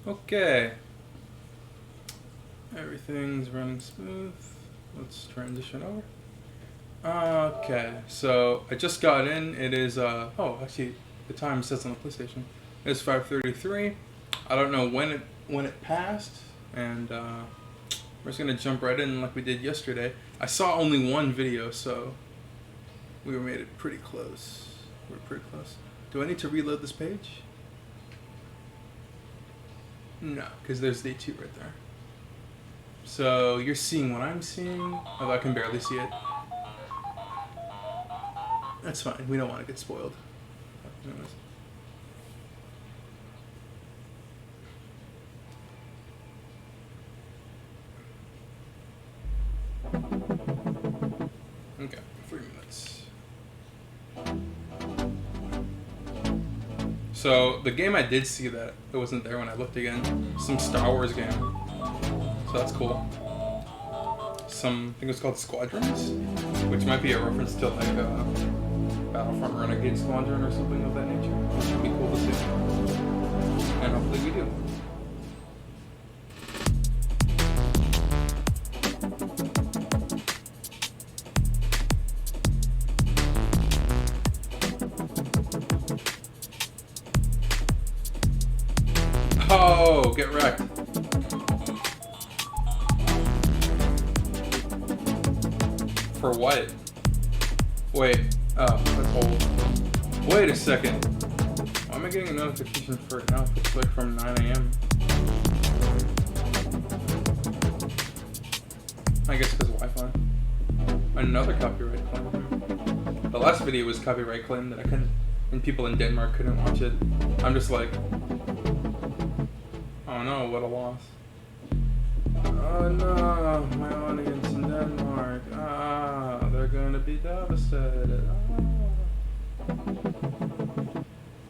Okay. Everything's running smooth. Let's transition over. Okay, so I just got in. It is oh, actually the time says on the PlayStation. It's 5:33. I don't know when it passed, and we're just gonna jump right in like we did yesterday. I saw only one video, so we made it pretty close. We're pretty close. Do I need to reload this page? No, because there's day 2 right there. So you're seeing what I'm seeing, although I can barely see it. That's fine. We don't want to get spoiled. Anyways. Okay, 3 minutes. So the game I did see that it wasn't there when I looked again. Some Star Wars game. So that's cool. I think it was called Squadrons, which might be a reference to like Battlefront Renegade Squadron or something of that nature, which would be cool to see. And hopefully we do. Oh, get wrecked. For what? Wait. Oh, that's old. Wait a second. Why am I getting a notification for it now? It's like from 9 a.m. I guess because of Wi-Fi. Another copyright claim. The last video was copyright claim that I couldn't, and people in Denmark couldn't watch it. I'm just like, oh no, what a loss. Oh no, my audience in Denmark. They're going to be devastated.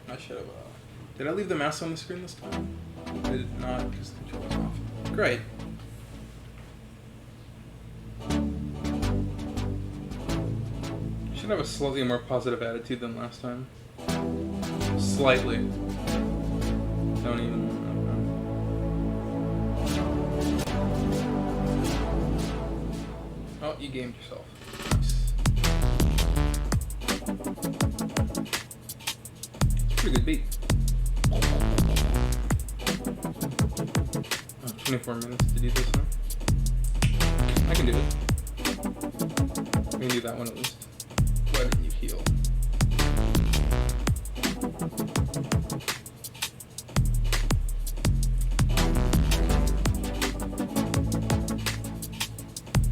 I should have. Did I leave the mouse on the screen this time? I did not, because the controller's off. Great. Should have a slightly more positive attitude than last time. Slightly. Don't even. Oh, you gamed yourself. Nice. Pretty good beat. 24 minutes to do this now. I can do it. I can do that one at least. Why didn't you heal?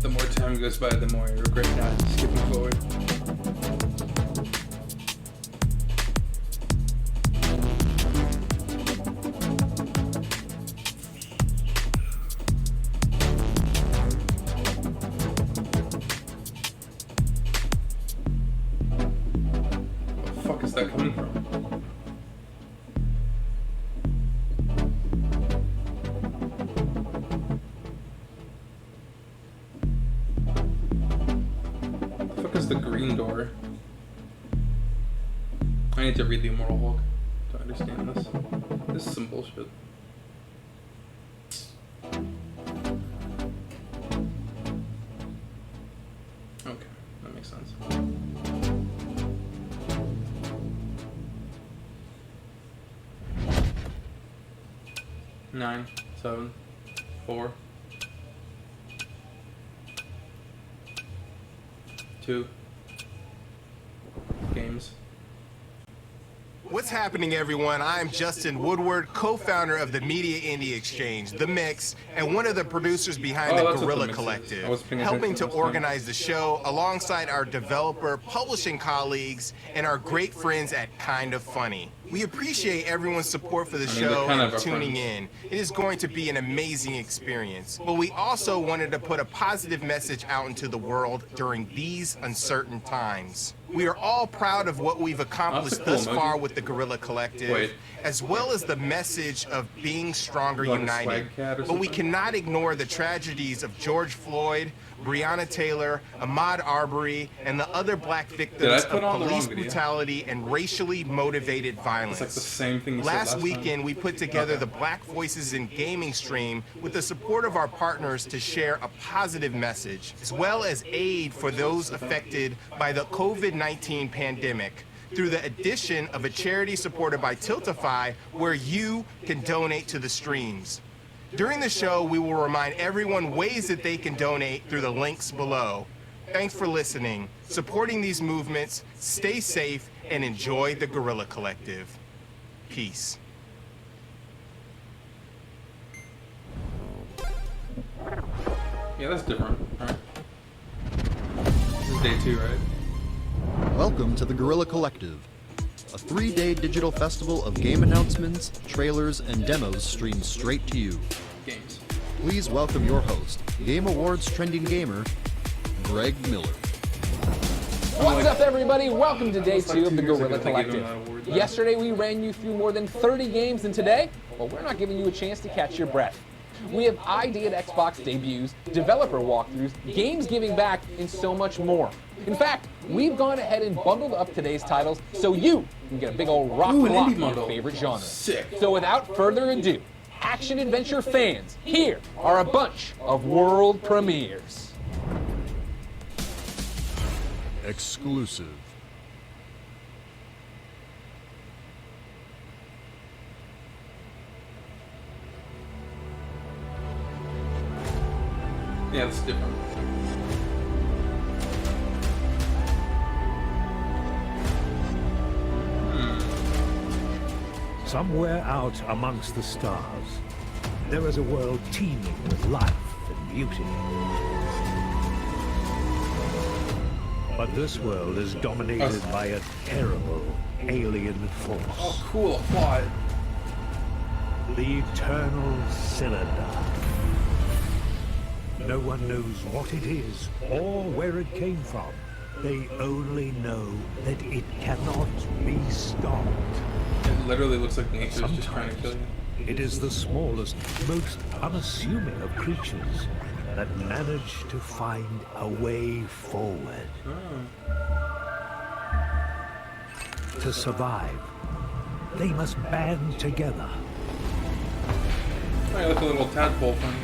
The more time goes by, the more I regret not skipping forward. Where the fuck is that coming from? The green door. I need to read the Immortal Hulk to understand this. This is some bullshit. Okay, that makes sense. Nine, 7, 4, 2 games. What's happening, everyone? I'm Justin Woodward, co-founder of the Media Indie Exchange, The Mix, and one of the producers behind the Guerrilla Collective, helping to organize the show alongside our developer, publishing colleagues, and our great friends at Kind of Funny. We appreciate everyone's support for the show and tuning in. It is going to be an amazing experience. But we also wanted to put a positive message out into the world during these uncertain times. We are all proud of what we've accomplished thus far with the Guerrilla Collective, as well as the message of being stronger united. But we cannot ignore the tragedies of George Floyd, Breonna Taylor, Ahmaud Arbery, and the other black victims of police brutality and racially motivated violence. It's like the same thing you said last weekend, we put together the Black Voices in Gaming stream with the support of our partners to share a positive message, as well as aid for those affected by the COVID-19 pandemic, through the addition of a charity supported by Tiltify, where you can donate to the streams. During the show, we will remind everyone ways that they can donate through the links below. Thanks for listening, supporting these movements, stay safe, and enjoy the Guerrilla Collective. Peace. Yeah, that's different, right? This is day 2, right? Welcome to the Guerrilla Collective, a 3-day digital festival of game announcements, trailers, and demos streamed straight to you. Games. Please welcome your host, Game Awards trending gamer, Greg Miller. What's up, everybody? Welcome to day 2 of the Guerrilla Collective. Yesterday we ran you through more than 30 games, and today, well, we're not giving you a chance to catch your breath. We have ID at Xbox debuts, developer walkthroughs, games giving back, and so much more. In fact, we've gone ahead and bundled up today's titles so you can get a big old rock block in your favorite genre. Sick. So without further ado, action-adventure fans, here are a bunch of world premieres. Exclusive. Yeah, that's different. Somewhere out amongst the stars, there is a world teeming with life and beauty. But this world is dominated by a terrible alien force. Oh, cool. Plot. The Eternal Cylinder. No one knows what it is or where it came from. They only know that it cannot be stopped. It literally looks like nature's just trying to kill you. It is the smallest, most unassuming of creatures that manage to find a way forward. To survive, they must band together. Oh, you look a little tadpole funny.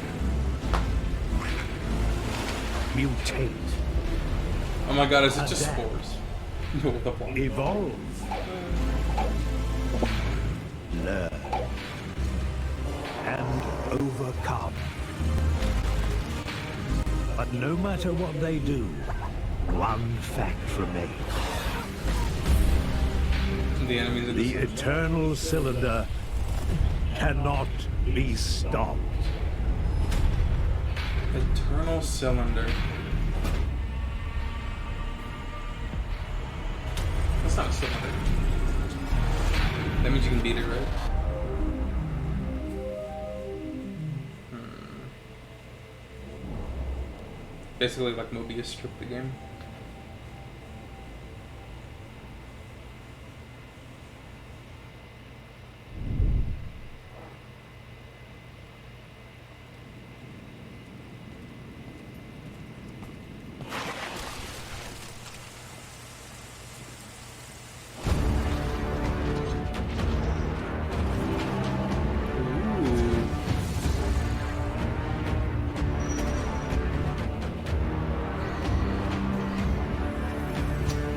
Mutate. Oh my god, is it just spores? What the fuck? Evolve. Learn. And overcome. But no matter what they do, one fact remains. The enemies of the Eternal Cylinder cannot be stopped. Eternal Cylinder. That's not a cylinder. That means you can beat it, right? Basically like Mobius stripped the game.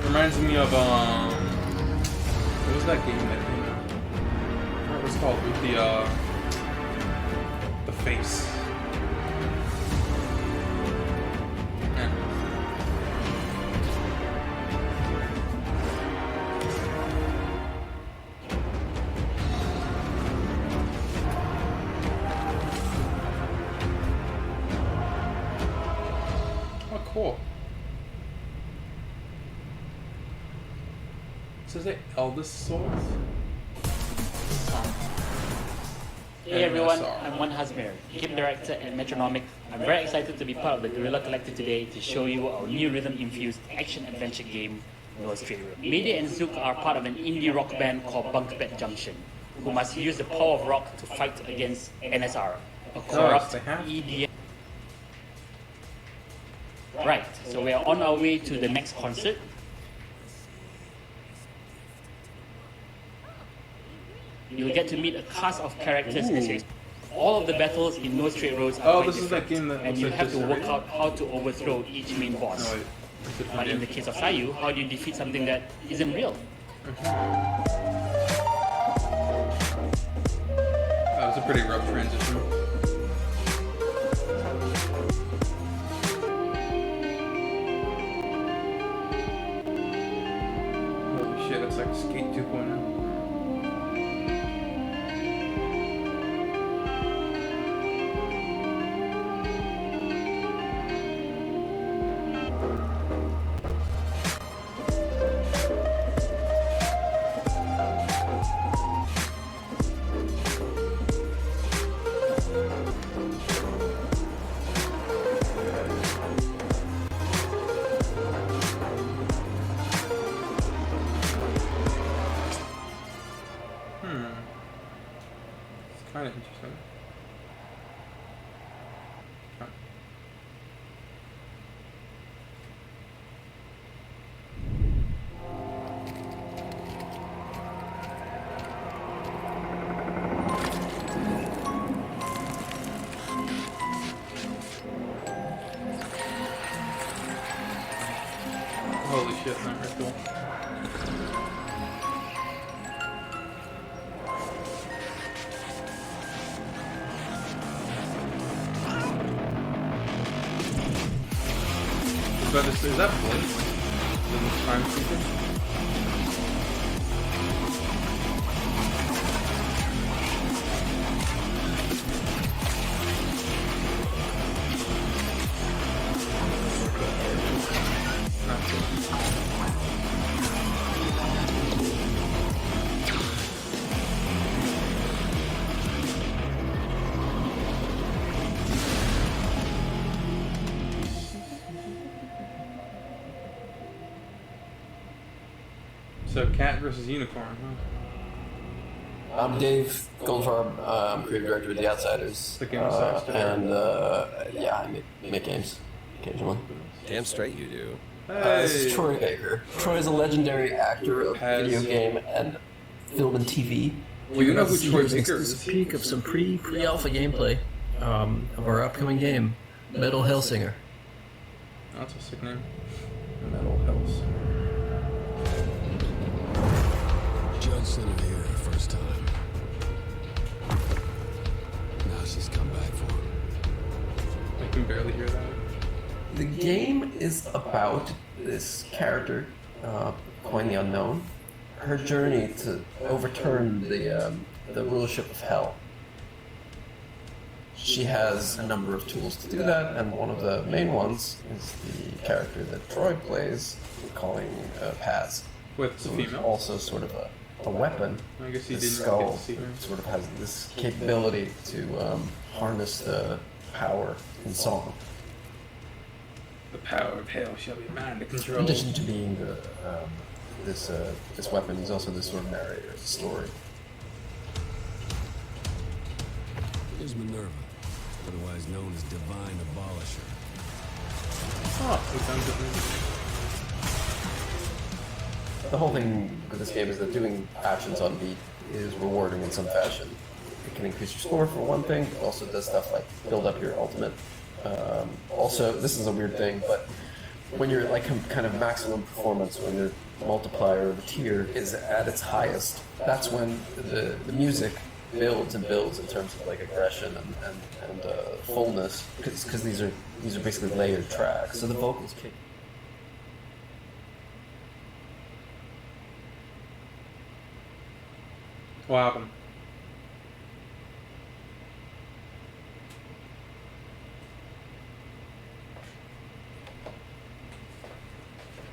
Reminds me of what was that game that came out? What was it called? With the face. Yeah. Oh, cool. Says it Eldest Souls? Hey everyone, I'm One Hasmer, game director at Metronomic. I'm very excited to be part of the Guerrilla Collective today to show you our new rhythm-infused action-adventure game, No Escape Room. Mayday and Zook are part of an indie rock band called Bunkbed Junction, who must use the power of rock to fight against NSR, a corrupt EDM. Right, so we are on our way to the next concert. You'll get to meet a cast of characters as you. All of the battles in No Straight Roads are quite different, and you have to work out how to overthrow each main boss. But in the case of Sayu, how do you defeat something that isn't real? That was a pretty rough transition. Holy shit, that's like Skate 2.0. Kind of interesting. Holy shit, not very cool. Is that Blink? In the time sequence? So cat versus unicorn, huh? I'm Dave Goldfarb. I'm creative director of The Outsiders. The game and yeah, I make games occasionally. Damn straight you do. Hey. This is Troy Baker. Troy is a legendary actor of video game and film and TV. Well, you know who Troy Baker is. is. Peek of some pre-alpha gameplay of our upcoming game, Metal Hellsinger. That's a sick name. Metal Hellsinger. Judge sent her here the first time. Now she's come back for him. I can barely hear that. The game is about this character, Coin the Unknown, her journey to overturn the rulership of Hell. She has a number of tools to do that, and one of the main ones is the character that Troy plays, calling Paz. With the female? Also sort of a weapon. I guess he the didn't skull get to see her. sort of has this capability to harness the power in song. The power of hell shall be mine to control. In addition to being this weapon, he's also the sort of narrator of the story. Here's Minerva, otherwise known as Divine Abolisher. Oh, we found it. The whole thing with this game is that doing actions on beat is rewarding in some fashion. It can increase your score for one thing, it also does stuff like build up your ultimate. Also, this is a weird thing, but when you're like kind of maximum performance, when your multiplier of the tier is at its highest, that's when the music builds and builds in terms of like aggression and fullness, because these are basically layered tracks. So the vocals kick. What happened?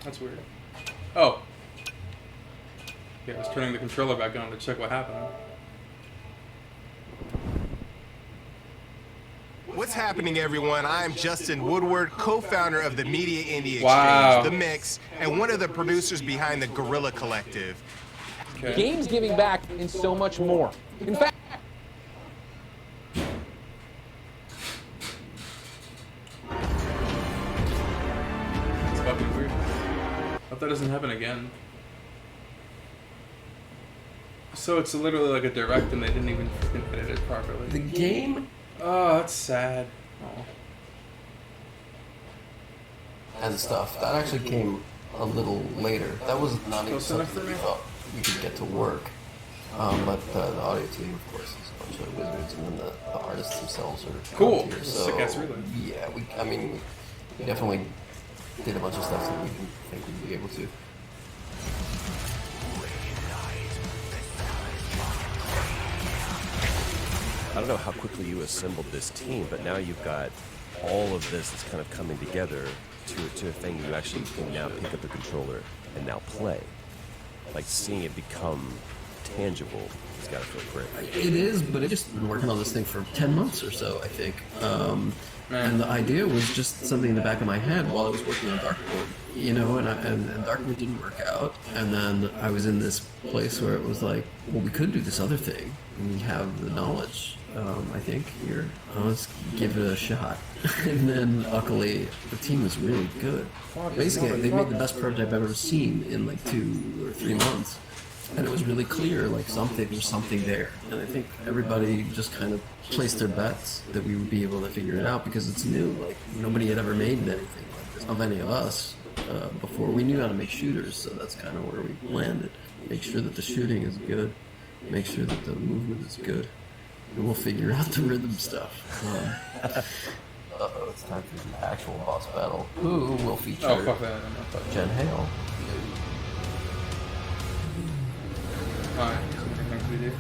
That's weird. Oh. Yeah, I was turning the controller back on to check what happened. What's happening, everyone? I'm Justin Woodward, co-founder of the Media Indie Exchange, Wow. The Mix, and one of the producers behind the Guerrilla Collective. Okay. Games giving back and so much more. In fact, that doesn't happen again. So it's literally like a direct, and they didn't even freaking edit it properly. The game? Oh, that's sad. Oh. And stuff. That actually came a little later. That was not even something we thought we could get to work. But the audio team, of course, is a bunch of wizards, and then the artists themselves are cool. So, Sick-ass really. Yeah, we definitely did a bunch of stuff that we didn't think we'd be able to. I don't know how quickly you assembled this team, but now you've got all of this that's kind of coming together to a thing you actually can now pick up the controller and now play. Like seeing it become tangible, it's got to feel great. It is, but I've just been working on this thing for 10 months or so, I think. And the idea was just something in the back of my head while I was working on Darkwood, you know, and Darkwood didn't work out. And then I was in this place where it was like, well, we could do this other thing. And we have the knowledge, I think, here. Let's give it a shot. And then, luckily, the team was really good. Basically, they made the best prototype I've ever seen in like 2 or 3 months. And it was really clear, like, there's something there. And I think everybody just kind of placed their bets that we would be able to figure it out because it's new. Like, nobody had ever made anything like this of any of us before. We knew how to make shooters, so that's kind of where we landed. Make sure that the shooting is good. Make sure that the movement is good. And we'll figure out the rhythm stuff. Uh-oh, it's time for the actual boss battle. Who will feature Jen Hale. Alright, so what do we do?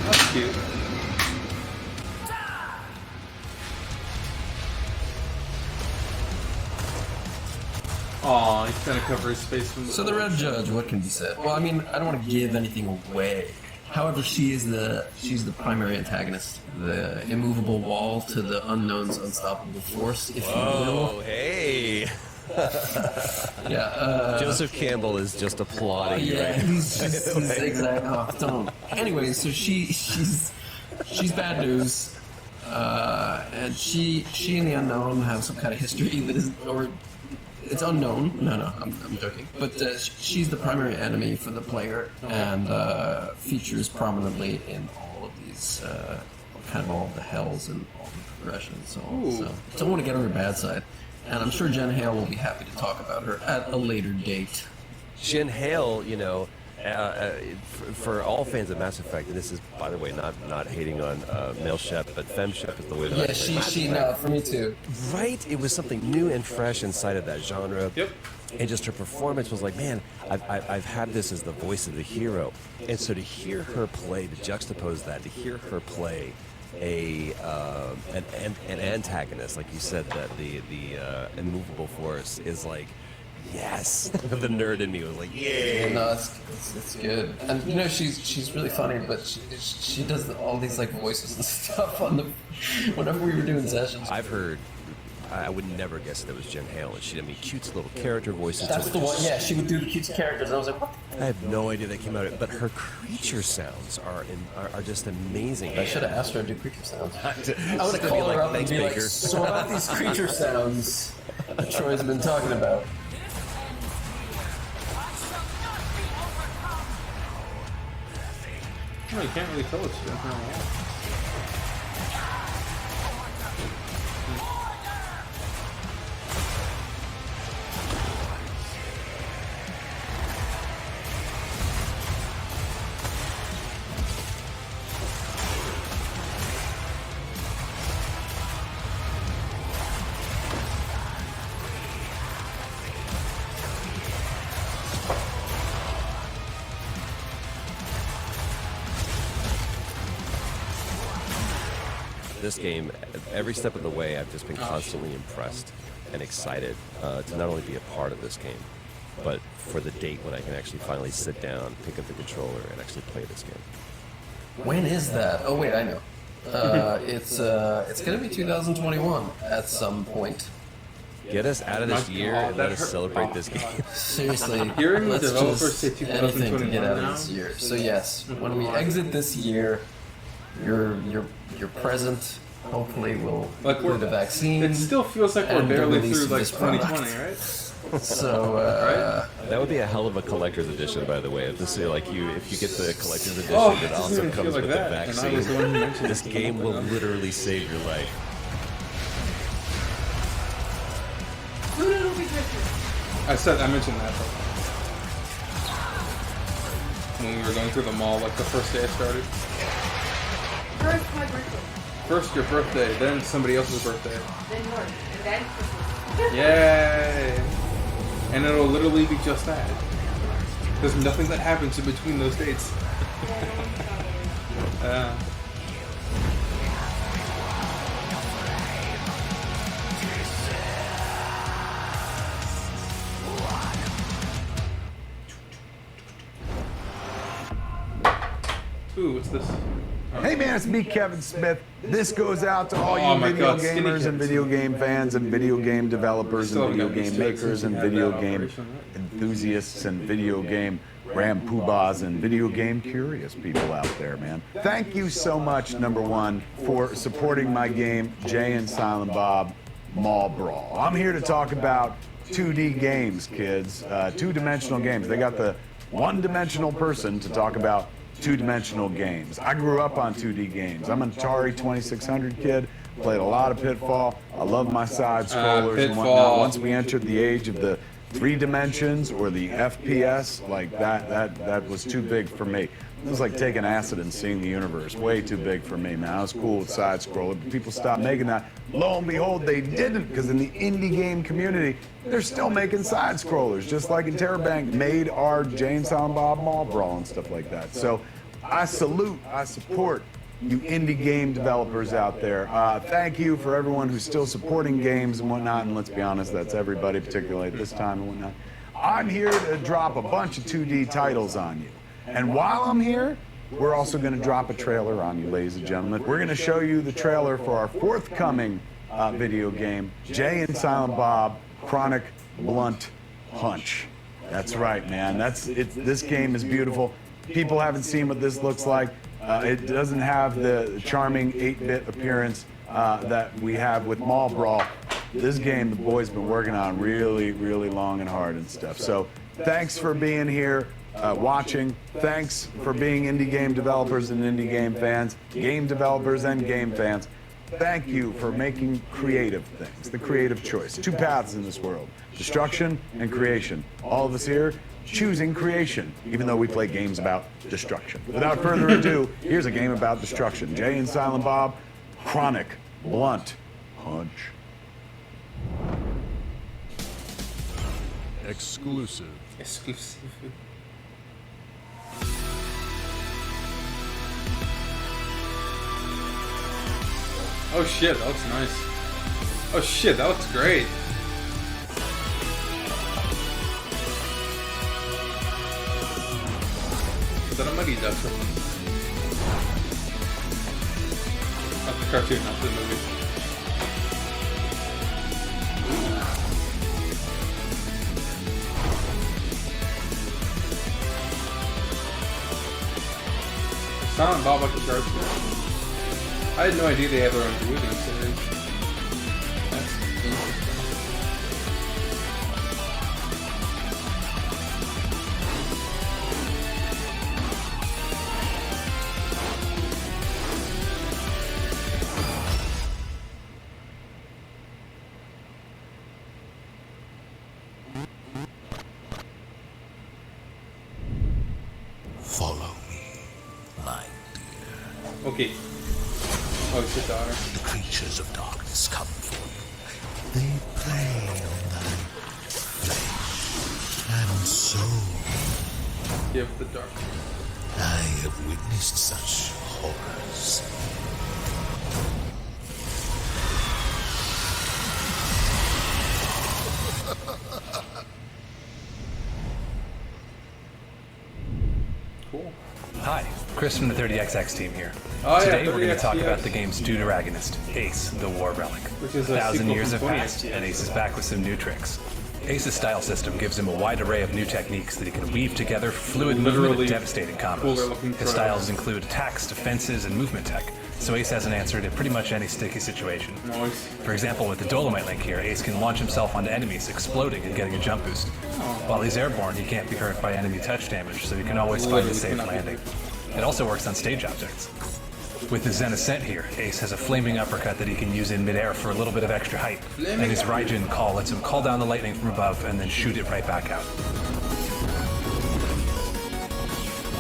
That's cute. Aw, he's gonna cover his face from the So the Red Judge, what can be said? Well, I mean, I don't want to give anything away. However, she's the primary antagonist, the immovable wall to the unknown's unstoppable force, if you will. Hey! Yeah. Joseph Campbell is just applauding. Yeah, right? he's exactly. Oh, don't. Anyway, so she's bad news, and she and the unknown have some kind of history that is, or it's unknown. No, I'm joking. But she's the primary enemy for the player, and features prominently in all of these, kind of all of the hells and all the progression and so on. So don't want to get on her bad side. And I'm sure Jen Hale will be happy to talk about her at a later date. Jen Hale, you know, for all fans of Mass Effect, and this is, by the way, not hating on male Shep, but femme Shep is the way that Yeah, for me too. Right? It was something new and fresh inside of that genre. Yep. And just her performance was like, man, I've had this as the voice of the hero. And so to hear her play, to juxtapose that, to hear her play an antagonist, like you said, that the immovable force is like, yes. The nerd in me was like, yeah. No, it's good. And you know, she's really funny, but she does all these like voices and stuff on the whenever we were doing sessions. I've heard. I would never guess that it was Jen Hale, and she did cute little character voices. That's the one. Yeah, she would do the cute characters. I was like, what? I had no idea that came out of it, but her creature sounds are just amazing. I should have asked her to do creature sounds. I would have be called like, her up and "Thanks, be like, Baker." so about these creature sounds that Troy's been talking about. No, you can't really tell it's Jen Hale. This game, every step of the way, I've just been constantly impressed and excited to not only be a part of this game, but for the date when I can actually finally sit down, pick up the controller, and actually play this game. When is that? Oh wait, I know. It's gonna be 2021 at some point. Get us out of this year and let us celebrate this game. Seriously, Hearing the let's developers say just anything to get 2021 out of now? this year. So yes, when we exit this year, your present hopefully will like include a vaccine. It still feels like we're barely through like 2020, right? So that would be a hell of a collector's edition, by the way. If this like if you get the collector's edition, it also comes with a vaccine. This game will literally save your life. I mentioned that when we were going through the mall, like the first day I started. First my birthday. First your birthday, then somebody else's birthday. Then yours, and then Christmas. Yay! And it'll literally be just that. There's nothing that happens in between those dates. Ooh, what's this? Hey man, it's me, Kevin Smith. This goes out to all you video gamers and video game fans and video game developers and video game makers and video game enthusiasts and video game rampoobahs and video game curious people out there, man. Thank you so much, number one, for supporting my game, Jay and Silent Bob Mall Brawl. I'm here to talk about 2D games, kids. Two-dimensional games. They got the one-dimensional person to talk about two-dimensional games. I grew up on 2D games. I'm an Atari 2600 kid, played a lot of Pitfall. I love my side scrollers and whatnot. Once we entered the age of the 3 dimensions or the FPS, like that was too big for me. It was like taking acid and seeing the universe. Way too big for me, man. I was cool with side scroller, but people stopped making that. Lo and behold, they didn't, because in the indie game community, they're still making side scrollers, just like Interbank made our Jay and Silent Bob Mall Brawl and stuff like that. So I support you indie game developers out there. Thank you for everyone who's still supporting games and whatnot, and let's be honest, that's everybody, particularly at this time and whatnot. I'm here to drop a bunch of 2D titles on you. And while I'm here, we're also going to drop a trailer on you, ladies and gentlemen. We're going to show you the trailer for our forthcoming video game, Jay and Silent Bob Chronic Blunt Punch. That's right, man. This game is beautiful. People haven't seen what this looks like. It doesn't have the charming 8-bit appearance that we have with Mall Brawl. This game the boys been working on really, really long and hard and stuff. So thanks for being here. Watching. Thanks for being indie game developers and indie game fans, game developers and game fans. Thank you for making creative things, the creative choice. 2 paths in this world, destruction and creation. All of us here choosing creation, even though we play games about destruction. Without further ado, here's a game about destruction. Jay and Silent Bob, Chronic Blunt Punch. Exclusive. Oh shit, that looks nice. Oh shit, that looks great. Put that on my knees after. Not the cartoon, not the movie. Silent Bob like a sharp. I had no idea they had their own video game series. That's interesting. Follow me, my dear. Okay. Oh, it's your daughter. The creatures of darkness come for you. They prey on thy flesh and soul. Give the dark. I have witnessed such horrors. Cool. Hi, Chris from the 30XX team here. Oh, Today yeah, we're going to talk 30XX. about the game's deuteragonist, Ace, the War Relic. Which is a 1,000 sequel years from have 20. passed, and Ace is back with some new tricks. Ace's style system gives him a wide array of new techniques that he can weave together for fluid movement and devastating combos. His styles include attacks, defenses, and movement tech, so Ace has an answer to pretty much any sticky situation. Nice. For example, with the Dolomite link here, Ace can launch himself onto enemies, exploding and getting a jump boost. While he's airborne, he can't be hurt by enemy touch damage, so he can always find a safe landing. It also works on stage objects. With his Zen Ascent here, Ace has a flaming uppercut that he can use in midair for a little bit of extra height, and his Raijin call lets him call down the lightning from above and then shoot it right back out.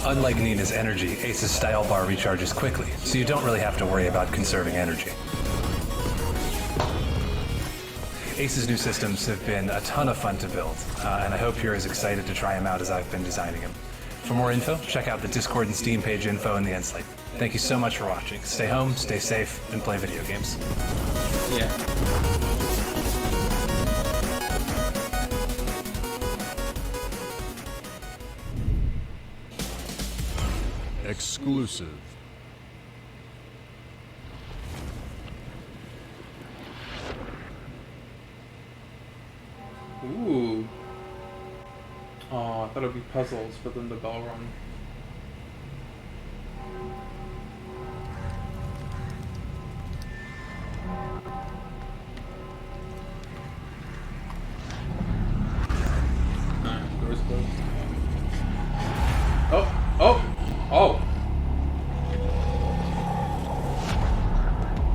Unlike Nina's energy, Ace's style bar recharges quickly, so you don't really have to worry about conserving energy. Ace's new systems have been a ton of fun to build, and I hope you're as excited to try them out as I've been designing them. For more info, check out the Discord and Steam page info in the end slate. Thank you so much for watching. Stay home, stay safe, and play video games. Yeah. Exclusive. Ooh. Oh, I thought it'd be puzzles, but then the bell rung. Doors closed.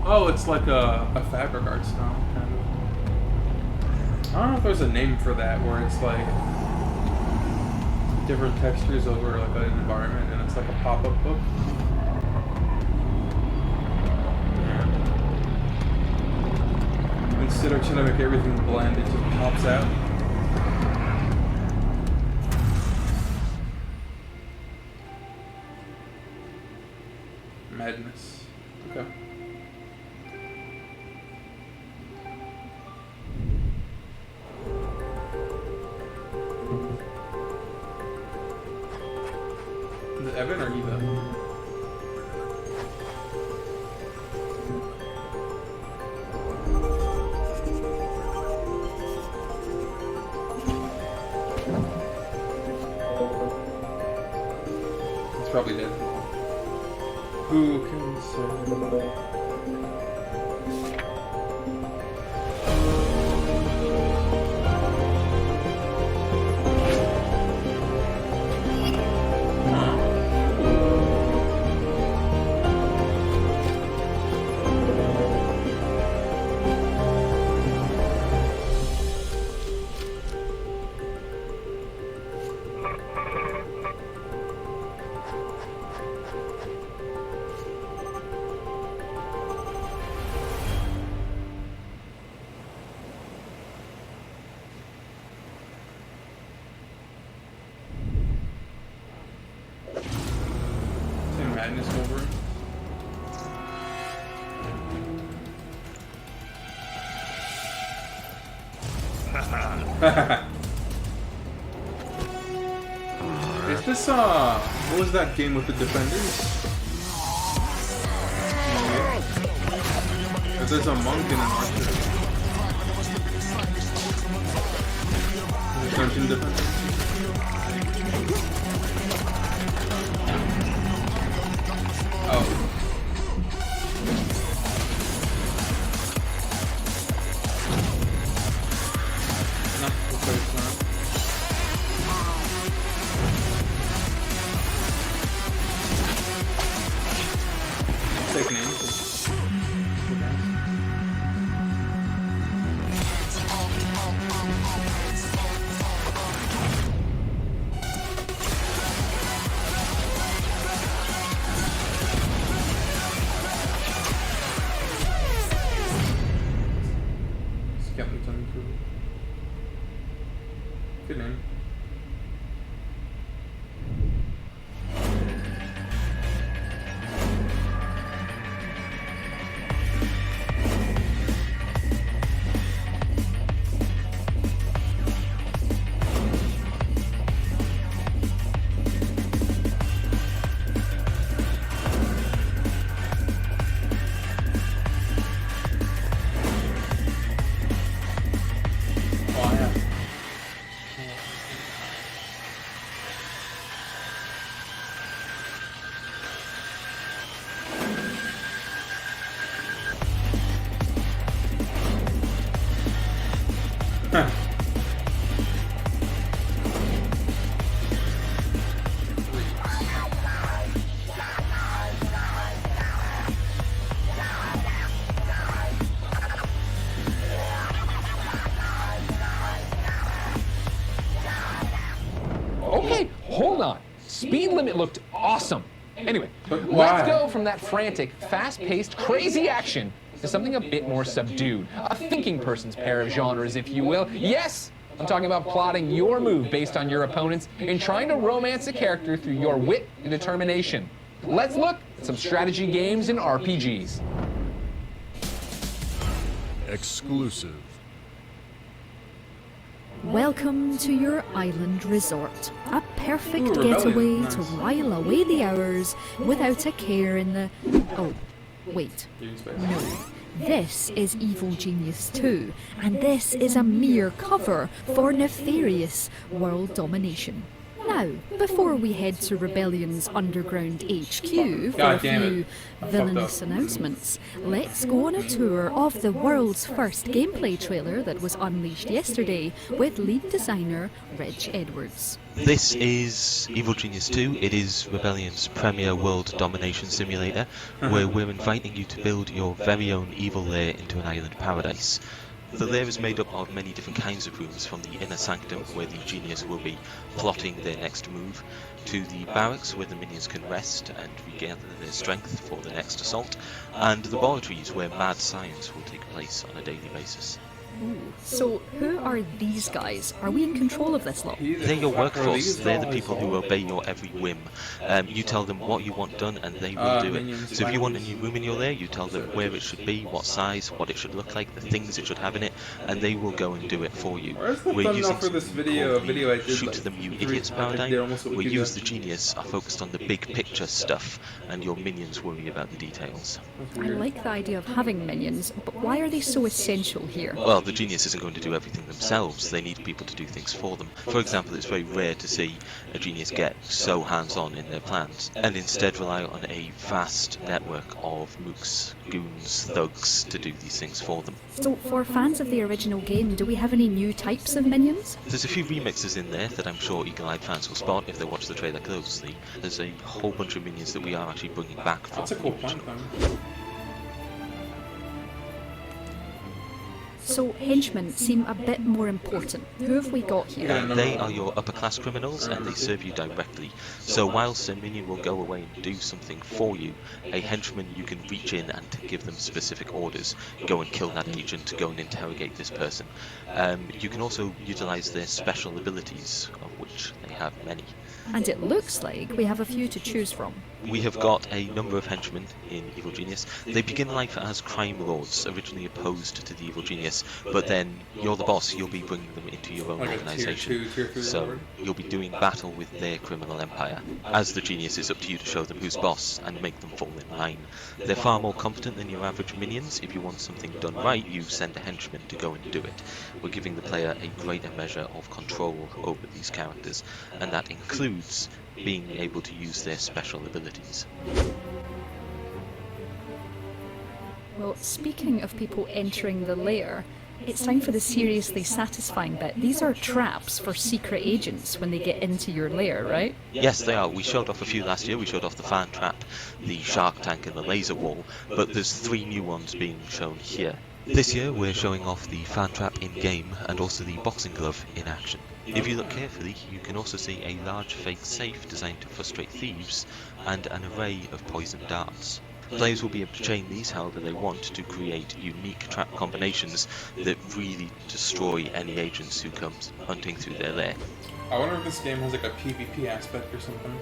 Oh, it's like a fabric art style, kind of. I don't know if there's a name for that, where it's like different textures over like an environment, and it's like a pop-up book. Instead of trying to make everything blend, it just pops out. Madness. Okay. Is it Evan or Eva? It's probably dead. Who can say? Madness over. Is this what was that game with the Defenders? If there's a monk and an archer. Dungeon Defenders. Oh. No, looks like it's not. I'll take names. Good name. Okay, hold on. Speed limit looked awesome. Anyway, let's go from that frantic, fast-paced, crazy action to something a bit more subdued. A thinking person's pair of genres, if you will. Yes, I'm talking about plotting your move based on your opponents and trying to romance a character through your wit and determination. Let's look at some strategy games and RPGs. Exclusive. Welcome to your island resort. A perfect getaway to while away the hours without a care in the... Oh, wait. No. This is Evil Genius 2, and this is a mere cover for nefarious world domination. Now, before we head to Rebellion's underground HQ for a few villainous announcements, let's go on a tour of the world's first gameplay trailer that was unleashed yesterday with lead designer Reg Edwards. This is Evil Genius 2. It is Rebellion's premier world domination simulator, where we're inviting you to build your very own evil lair into an island paradise. The lair is made up of many different kinds of rooms, from the inner sanctum, where the genius will be plotting their next move, to the barracks, where the minions can rest and regather their strength for the next assault, and the laboratories, where mad science will take place on a daily basis. Ooh. So, who are these guys? Are we in control of this lot? They're your workforce. They're the people who obey your every whim. You tell them what you want done and they will do it. So if you want a new room in your lair, you tell them where it should be, what size, what it should look like, the things it should have in it, and they will go and do it for you. We're using for this video I did, shoot them you idiots paradigm, where you as the genius are focused on the big picture stuff, and your minions worry about the details. I like the idea of having minions, but why are they so essential here? Well, the genius isn't going to do everything themselves. They need people to do things for them. For example, it's very rare to see a genius get so hands-on in their plans, and instead rely on a vast network of mooks, goons, thugs to do these things for them. So, for fans of the original game, do we have any new types of minions? There's a few remixes in there that I'm sure eagle-eyed fans will spot if they watch the trailer closely. There's a whole bunch of minions that we are actually bringing back from That's a cool point, though. So, henchmen seem a bit more important. Who have we got here? They are your upper-class criminals, and they serve you directly. So whilst a minion will go away and do something for you, a henchman, you can reach in and give them specific orders. Go and kill that agent, go and interrogate this person. You can also utilise their special abilities, of which they have many. And it looks like we have a few to choose from. We have got a number of henchmen in Evil Genius. They begin life as crime lords, originally opposed to the Evil Genius, but then you're the boss, you'll be bringing them into your own organisation. So you'll be doing battle with their criminal empire. As the genius, it's up to you to show them who's boss and make them fall in line. They're far more competent than your average minions. If you want something done right, you send a henchman to go and do it. We're giving the player a greater measure of control over these characters, and that includes being able to use their special abilities. Well, speaking of people entering the lair, it's time for the seriously satisfying bit. These are traps for secret agents when they get into your lair, right? Yes, they are. We showed off a few last year. We showed off the fan trap, the shark tank and the laser wall, but there's 3 new ones being shown here. This year we're showing off the fan trap in-game and also the boxing glove in action. If you look carefully, you can also see a large fake safe designed to frustrate thieves and an array of poison darts. Players will be able to chain these however they want to create unique trap combinations that really destroy any agents who come hunting through their lair. I wonder if this game has like a PvP aspect or something.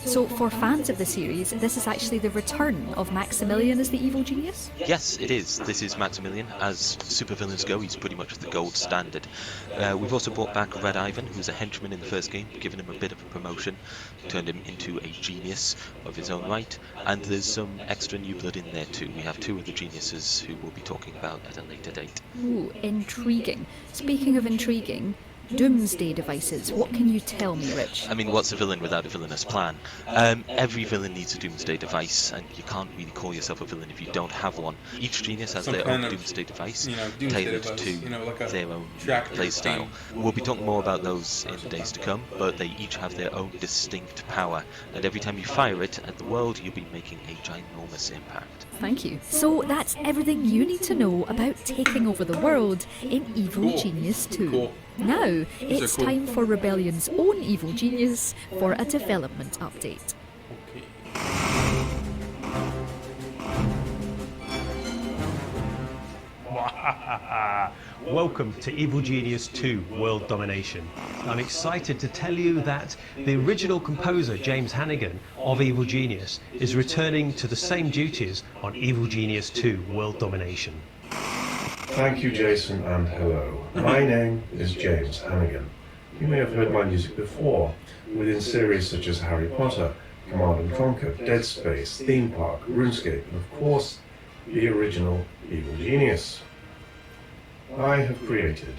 So, for fans of the series, this is actually the return of Maximilian as the evil genius? Yes, it is. This is Maximilian. As supervillains go, he's pretty much the gold standard. We've also brought back Red Ivan, who's a henchman in the first game, given him a bit of a promotion, turned him into a genius of his own right, and there's some extra new blood in there too. We have 2 of the geniuses who we'll be talking about at a later date. Ooh, intriguing. Speaking of intriguing, doomsday devices. What can you tell me, Rich? I mean, what's a villain without a villainous plan? Every villain needs a doomsday device, and you can't really call yourself a villain if you don't have one. Each genius has their own doomsday device, tailored to their own playstyle. We'll be talking more about those in the days to come, but they each have their own distinct power, and every time you fire it at the world, you'll be making a ginormous impact. Thank you. So that's everything you need to know about taking over the world in Evil Genius 2. Now, it's time for Rebellion's own evil genius for a development update. Welcome to Evil Genius 2 World Domination. I'm excited to tell you that the original composer, James Hannigan, of Evil Genius, is returning to the same duties on Evil Genius 2 World Domination. Thank you, Jason, and hello. My name is James Hannigan. You may have heard my music before, within series such as Harry Potter, Command & Conquer, Dead Space, Theme Park, RuneScape, and of course, the original Evil Genius. I have created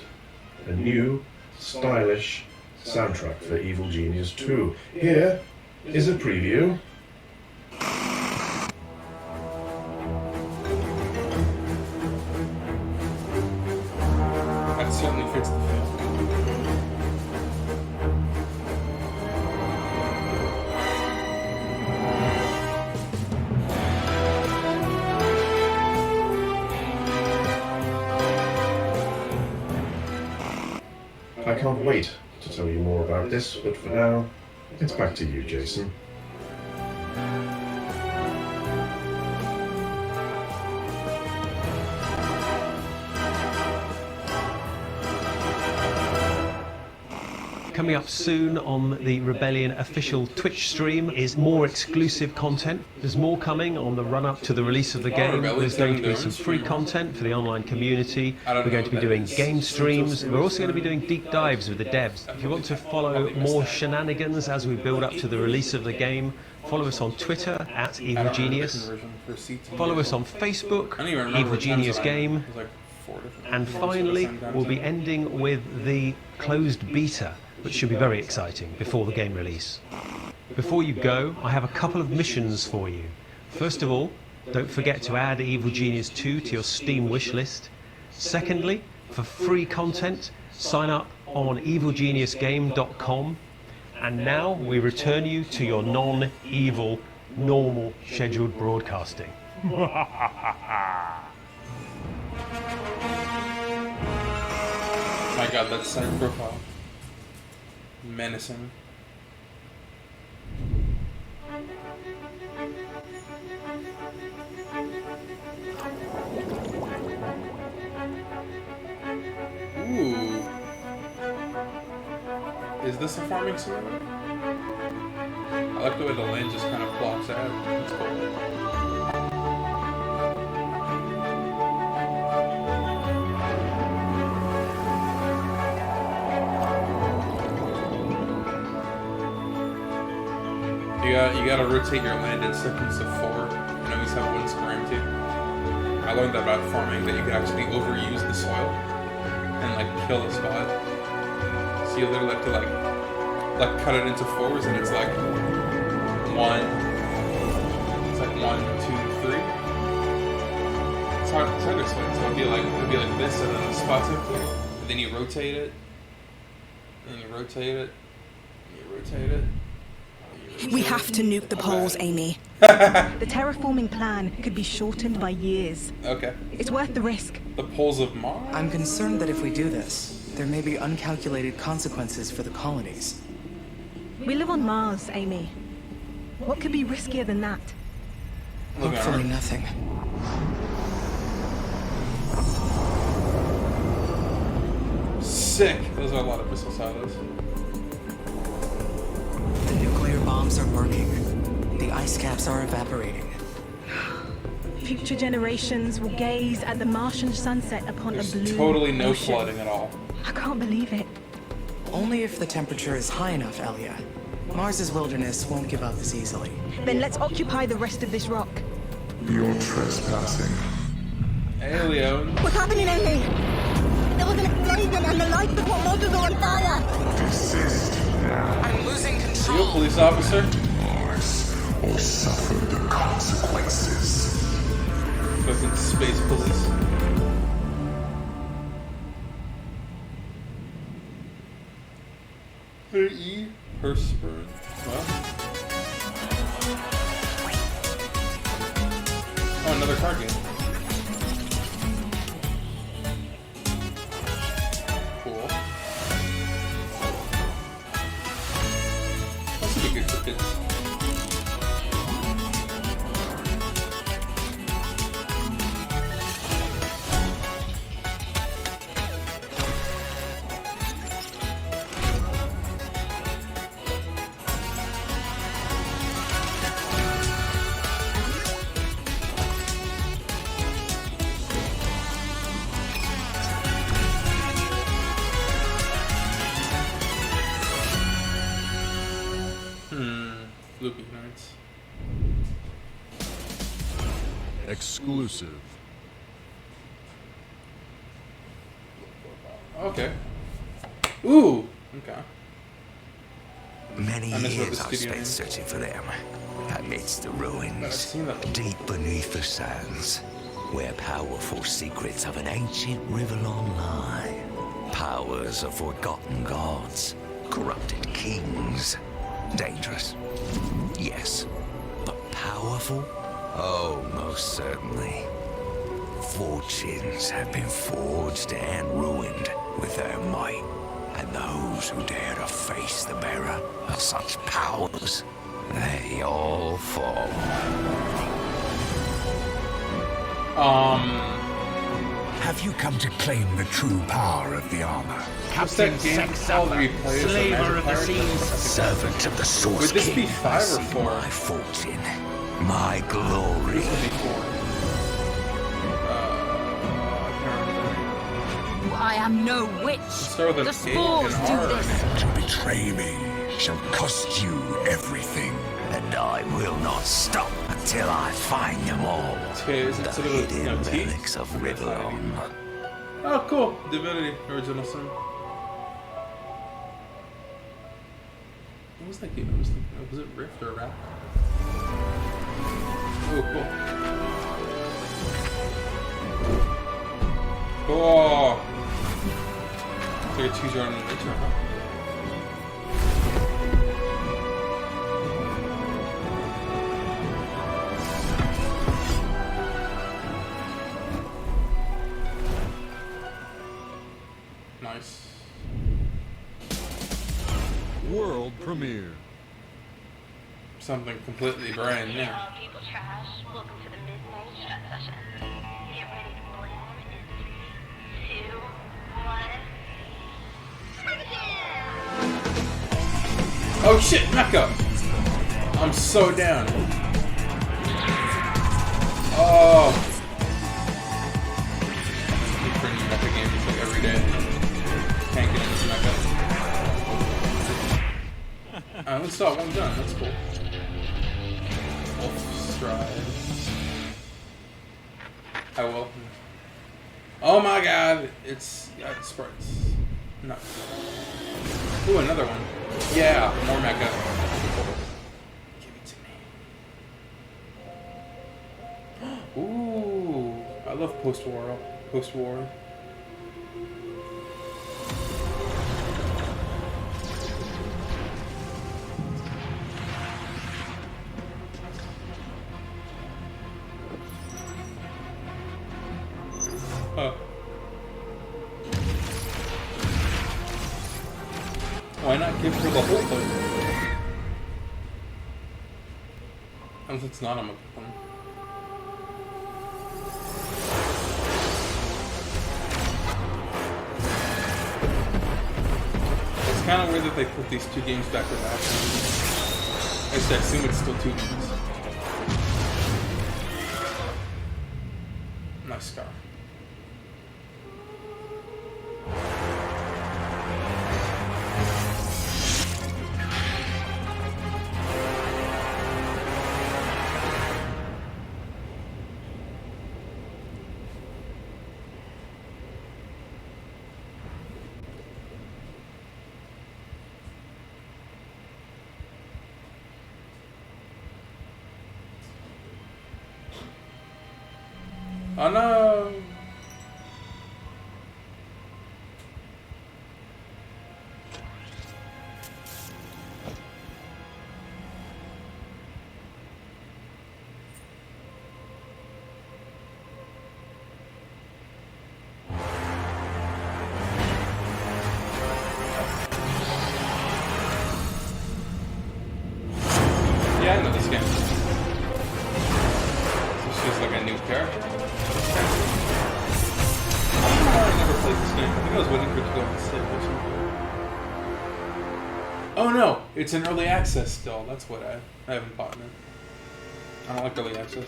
a new, stylish soundtrack for Evil Genius 2. Here is a preview. That certainly fits the film. I can't wait to tell you more about this, but for now, it's back to you, Jason. Coming up soon on the Rebellion official Twitch stream is more exclusive content. There's more coming on the run-up to the release of the game. There's going to be some free content for the online community. We're going to be doing game streams. We're also going to be doing deep dives with the devs. If you want to follow more shenanigans as we build up to the release of the game, follow us on Twitter at Evil Genius. Follow us on Facebook, Evil Genius Game. And finally, we'll be ending with the closed beta, which should be very exciting before the game release. Before you go, I have a couple of missions for you. First of all, don't forget to add Evil Genius 2 to your Steam wishlist. Secondly, for free content, sign up on evilgeniusgame.com. And now we return you to your non-evil, normal scheduled broadcasting. My god, that side profile. Menacing. Ooh. Is this a farming simulator? I like the way the land just kind of plops out. It's cool. You gotta rotate your land in sequence of 4. You always have one square empty. I learned that about farming, that you can actually overuse the soil and like kill the spot. So you literally have to like cut it into 4s, and it's like 1. It's like 1, 2, 3. It's hard to explain. So it'd be like this, and then the spot's empty, and then you rotate it, and you rotate it, and you rotate it. We have to nuke the poles, Amy. The terraforming plan could be shortened by years. Okay. It's worth the risk. The poles of Mars? I'm concerned that if we do this, there may be uncalculated consequences for the colonies. We live on Mars, Amy. What could be riskier than that? Hopefully nothing. Sick. Those are a lot of missile silos. The nuclear bombs are working. The ice caps are evaporating. Future generations will gaze at the Martian sunset upon a blue totally no ocean. flooding at all. I can't believe it. Only if the temperature is high enough, Elia. Mars's wilderness won't give up this easily. Then let's occupy the rest of this rock. You're trespassing. Hey, Leon. What's happening, Amy? There was an explosion and the Light the motors are on fire! Desist now. I'm losing Are you a control. police officer? Mars, or suffer the consequences. Fucking space police. E. Perspirant. What? Oh, another card game. Cool. That's pretty good for kids. Loopy Nights. Exclusive. Okay. Ooh! Okay. Many I miss what years the I've studio spent is. searching for them. Amidst the I've ruins, seen them. deep beneath the sands, where powerful secrets of an ancient Rivellon lie. Powers of forgotten gods, corrupted kings. Dangerous, yes. But powerful? Oh, most certainly. Fortunes have been forged and ruined with their might. And those who dare to face the bearer of such powers, they all fall. Have you come to claim the true power of the armor? Captain Sexapper, slaver of the seas, servant of the Source Would this King, be 5 or 4? my fortune, my glory. This would be 4. I am no witch. Start with The an spores A do and R. this. To betray me shall cost you everything, and I will not stop until I find them all. Okay, is it The sort of a, hidden T? relics of Rivellon. Oh, cool. Divinity, original sin. What was that game? Was it Rift or Rap? Oh, cool. Oh! So you choose your own adventure, huh? Nice. World premiere. Something completely brand new. People trash. Welcome to the midnight chat session. Get ready to blend in 3, 2, 1. Oh shit, Mecha! I'm so down. Oh. I'm printing Mecha games like every day. Can't get into Mecha. At least saw one done, that's cool. Wolf Stride. I will. Oh my god, it's got sprites. No. Ooh, another one. Yeah, more mecha. Give it to me. Ooh, I love post-war. Post-war. Why not give her the whole thing? Unless it's not a one. It's kind of weird that they put these 2 games back to back. I assume it's still 2 games. Nice scar. Oh no! Yeah, I know this game. This is like a new character. I never played this game. I think I was waiting for it to go on sale or something. Oh no! It's in early access still. That's what I haven't bought it. I don't like early access.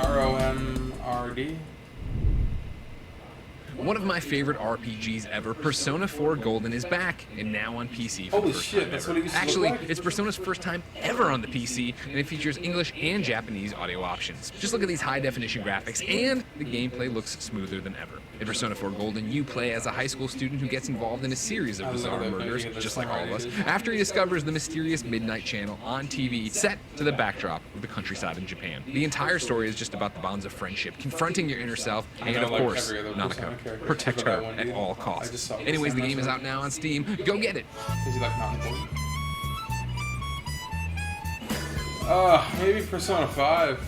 ROMRD. One of my favorite RPGs ever, Persona 4 Golden, is back and now on PC for Holy the first shit, time that's ever. what it used to Actually, look like. it's Persona's first time ever on the PC, and it features English and Japanese audio options. Just look at these high-definition graphics, and the gameplay looks smoother than ever. In Persona 4 Golden, you play as a high school student who gets involved in a series of bizarre murders, just like all of us, after he discovers the mysterious Midnight Channel on TV, set to the backdrop of the countryside in Japan. The entire story is just about the bonds of friendship, confronting your inner self, and of course, Nanako. Protect her at all costs. Anyways, the game is out now on Steam. Go get it! Is he like not important? Maybe Persona 5.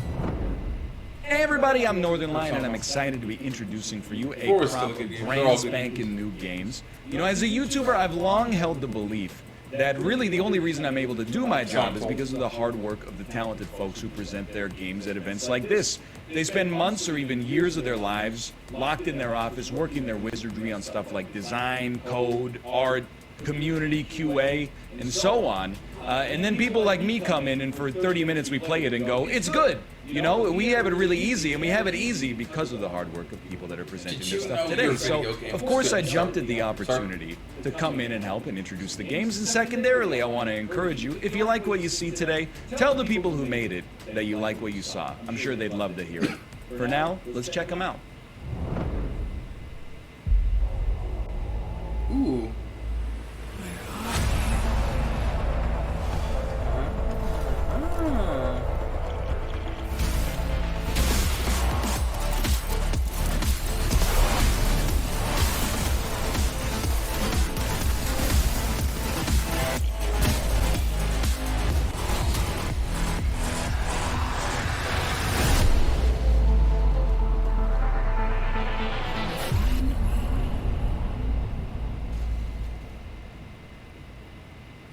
Hey everybody, I'm Northern Lion, and I'm excited to be introducing for you a crop of brand spanking new games. You know, as a YouTuber, I've long held the belief that really the only reason I'm able to do my job is because of the hard work of the talented folks who present their games at events like this. They spend months or even years of their lives locked in their office, working their wizardry on stuff like design, code, art, community, QA, and so on. And then people like me come in, and for 30 minutes we play it and go, it's good. You know, we have it really easy, and we have it easy because of the hard work of people that are presenting this stuff today. So, of course, I jumped at the opportunity to come in and help and introduce the games. And secondarily, I want to encourage you, if you like what you see today, tell the people who made it that you like what you saw. I'm sure they'd love to hear it. For now, let's check them out. Ooh.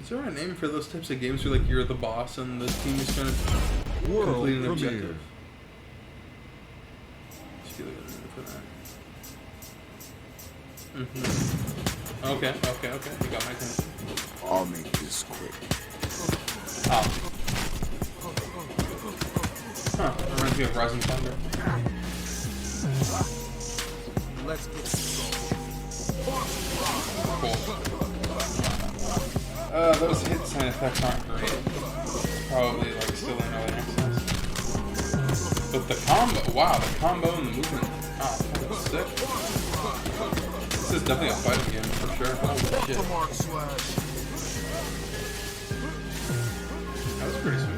Is there a name for those types of games where like you're the boss and the team is trying to complete an objective? Okay. You got my attention. I'll make this quick. Oh. Huh. Reminds me of Rising Thunder. Let's get started. Cool. Those hits and effects aren't great. Probably like still in early access. But the combo, wow, the combo and the movement. Oh, that's sick. This is definitely a fighting game for sure. Holy shit. That was pretty sweet.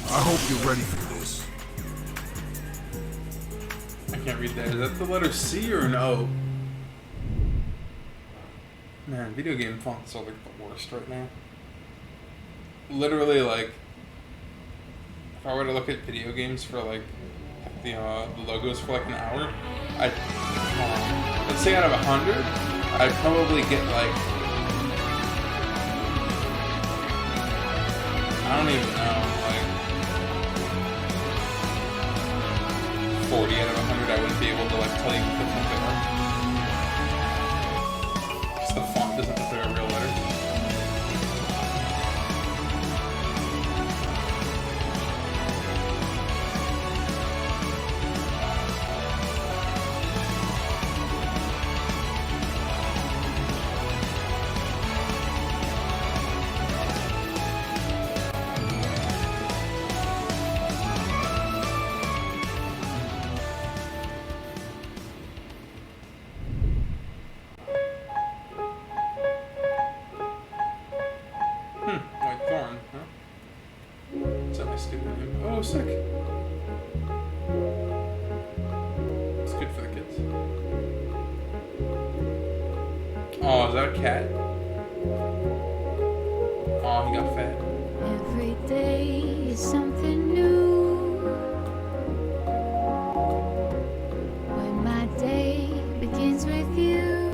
I hope you're ready for this. I can't read that. Is that the letter C or an O? Man, video game fonts are like the worst right now. Literally, like, if I were to look at video games for like the logos for like an hour, let's say out of 100, I'd probably get like, I don't even know, like 40 out of 100. I wouldn't be able to like tell you what the fuck they are. White thorn, huh? What's that my stupid name? Oh, sick. It's good for the kids. Oh, is that a cat? Oh, he got fat. Every day is something new. When my day begins with you,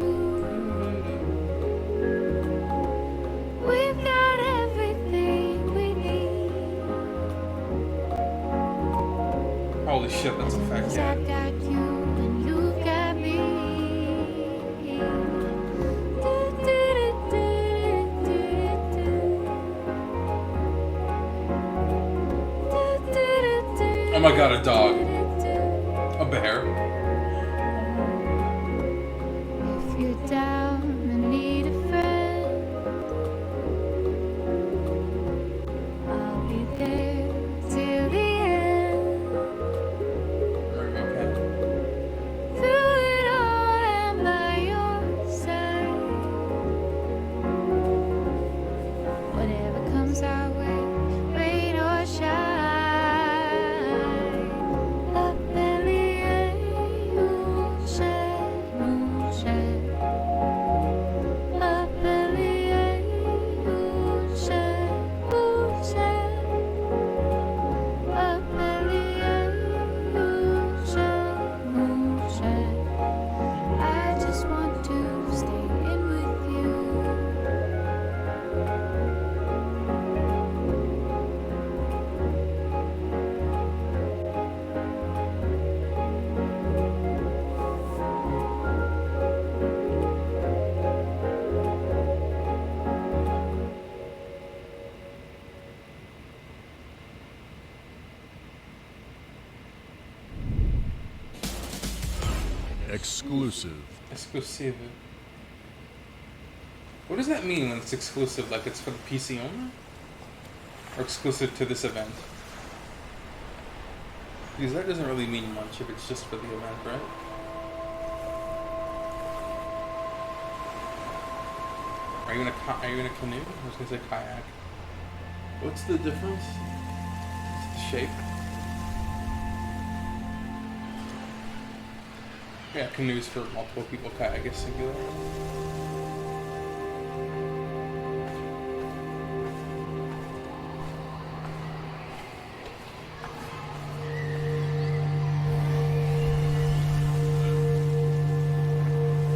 we've got everything we need. Holy shit, that's a fat cat. I've got you and you've got me. Oh my god, a dog. A bear. If you're down and need a friend, I'll be there till the end. Through it all, I'm by your side. Whatever comes our way, rain or shine. Exclusive. Exclusive. What does that mean when it's exclusive? Like it's for the PC only? Or exclusive to this event? Because that doesn't really mean much if it's just for the event, right? Are you in a canoe? I was gonna say kayak. What's the difference? It's the shape. Yeah, canoes for multiple people, kayak is singular.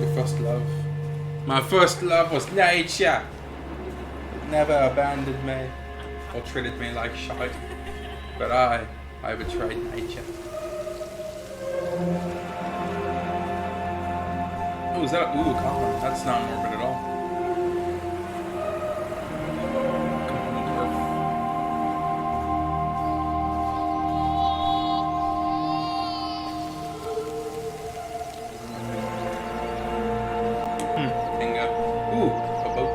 Your first love. My first love was nature. It never abandoned me or treated me like shite. But I betrayed nature. Oh, is that? Ooh, copper. That's not morbid at all. Bingo. Ooh, a boat.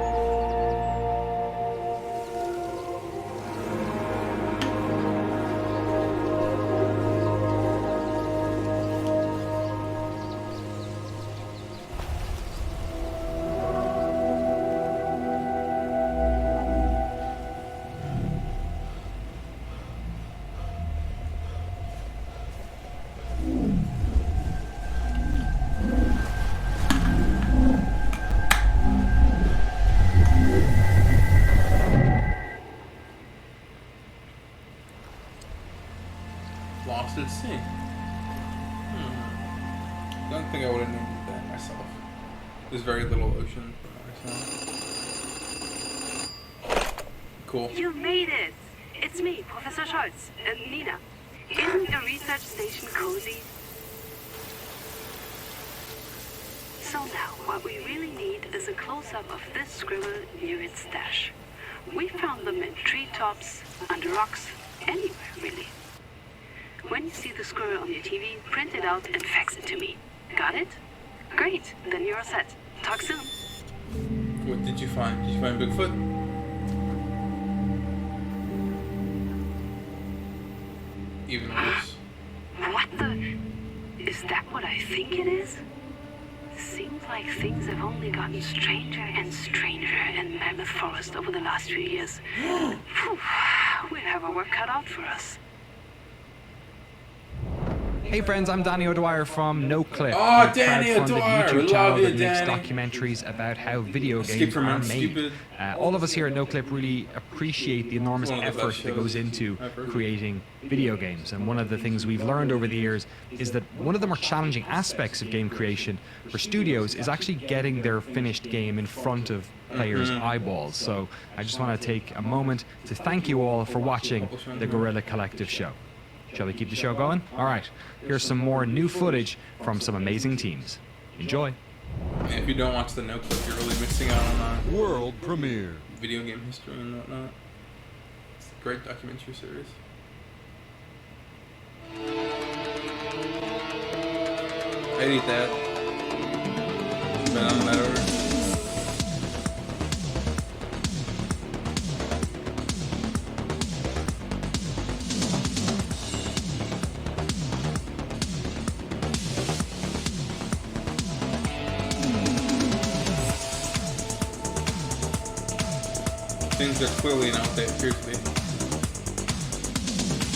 Lost at sea. Don't think I would have named that myself. There's very little ocean for myself. Cool. You made it! It's me, Professor Scholz, and Nina. Isn't your research station cozy? So now, what we really need is a close-up of this squirrel near its stash. We found them in treetops, under rocks, anywhere really. When you see the squirrel on your TV, print it out and fax it to me. Got it? Great, then you're all set. Talk soon. What did you find? Did you find Bigfoot? Even worse. What the? Is that what I think it is? Seems like things have only gotten stranger and stranger in Mammoth Forest over the last few years. Phew, we have our work cut out for us. Hey friends, I'm Danny O'Dwyer from No Clip. Oh, Danny O'Dwyer! YouTube We channel love you, that makes Danny. documentaries about how video Escape games from are Mount made. Stupid. All of us here at No Clip really appreciate the enormous One of the effort best that goes shows into ever. creating video games. And one of the things we've learned over the years is that one of the more challenging aspects of game creation for studios is actually getting their finished game in front of players' eyeballs. So I just want to take a moment to thank you all for watching the Guerrilla Collective show. Shall we keep the show going? All right, here's some more new footage from some amazing teams. Enjoy. And if you don't watch the No Clip, you're really missing out on world premiere, video game history and whatnot. It's a great documentary series. I'd eat that. Been on that order. Things are clearly not what they appear to be.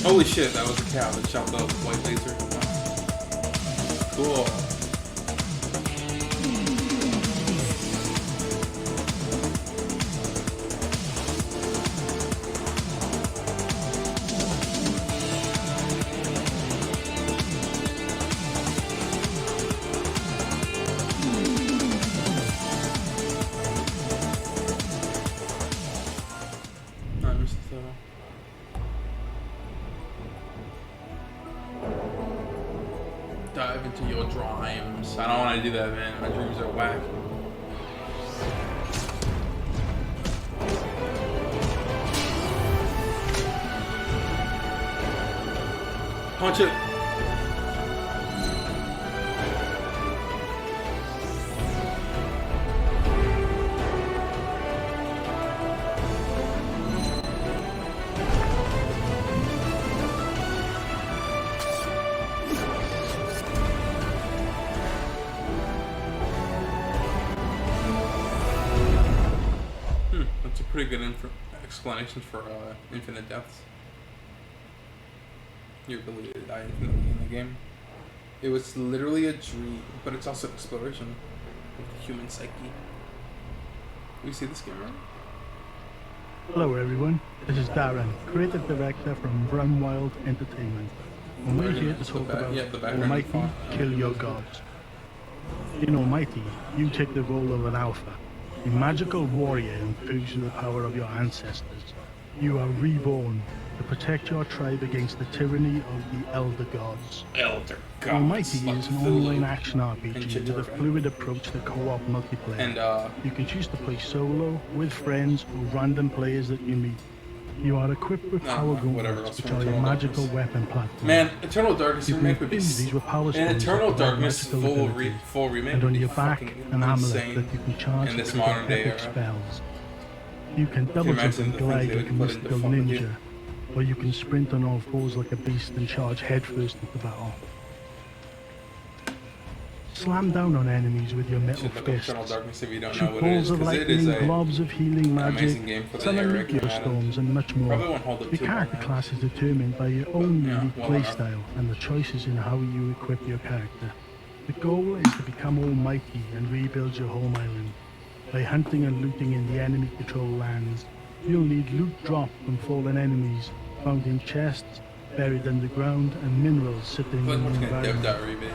Holy shit, that was a cow that shot the white laser. Cool. Dive into your dreams. I don't want to do that, man. My dreams are whack. Punch it. That's a pretty good explanation for infinite deaths. Your ability to die infinitely in the game. It was literally a dream, but it's also exploration of the human psyche. We see this game, right? Hello everyone, this is Darren, creative director from Brumwild Entertainment, and we're here to talk about Almighty Kill Your Gods. In Almighty, you take the role of an alpha, a magical warrior infused with the power of your ancestors. You are reborn to protect your tribe against the tyranny of the Elder Gods. Elder Gods. Almighty is an online action RPG with a fluid approach to co-op multiplayer. And you can choose to play solo, with friends, or random players that you meet. You are equipped with power gauntlets, which are a magical weapon platform. Man, Eternal Darkness remake would be these with power and Eternal Darkness full remake and on your would be back fucking an amulet insane that you can charge in this to modern day epic era. spells. You can double jump imagine and the glide things they like a would put into mystical fucking ninja, you? or you can sprint on all fours like a beast and charge headfirst into battle. Slam down on enemies with your metal Should look up fists. Eternal Darkness if you don't know Shoot what it is, balls of 'cause it is lightning, a globs of healing magic, amazing game for the summon era it came meteor out of. storms, and much more. Probably won't hold up Your too long character now. class is determined by your own unique well enough. playstyle and the choices in how you equip your character. The goal is to become almighty and rebuild your home island. By hunting and looting in the enemy-controlled lands, you'll need loot dropped from fallen enemies, found in chests, buried underground, and minerals sitting in the environment.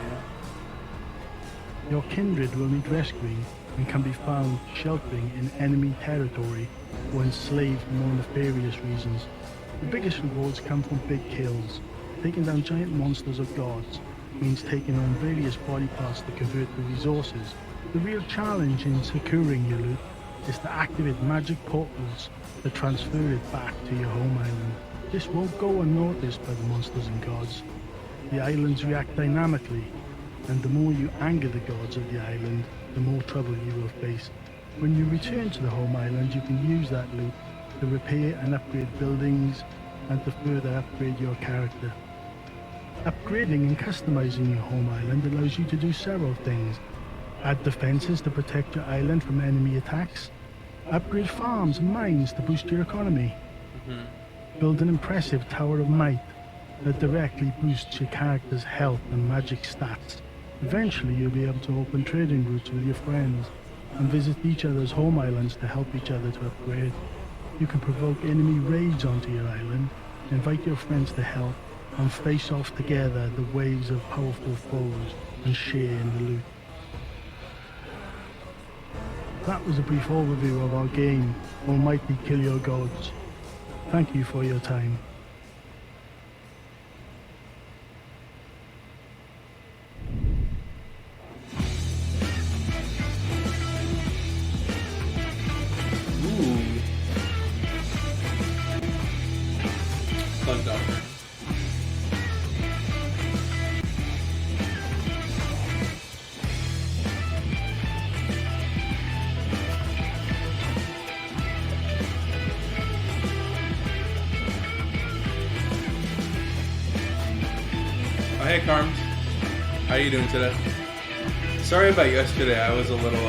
Your kindred will need rescuing and can be found sheltering in enemy territory or enslaved for more nefarious reasons. The biggest rewards come from big kills. Taking down giant monsters or gods means taking on various body parts to convert to resources. The real challenge in securing your loot is to activate magic portals to transfer it back to your home island. This won't go unnoticed by the monsters and gods. The islands react dynamically, and the more you anger the gods of the island, the more trouble you will face. When you return to the home island, you can use that loot to repair and upgrade buildings and to further upgrade your character. Upgrading and customizing your home island allows you to do several things. Add defenses to protect your island from enemy attacks. Upgrade farms and mines to boost your economy. Build an impressive Tower of Might that directly boosts your character's health and magic stats. Eventually you'll be able to open trading routes with your friends and visit each other's home islands to help each other to upgrade. You can provoke enemy raids onto your island, invite your friends to help, and face off together the waves of powerful foes and share in the loot. That was a brief overview of our game, Almighty Kill Your Gods. Thank you for your time. Hey Carms, how you doing today? Sorry about yesterday, I was a little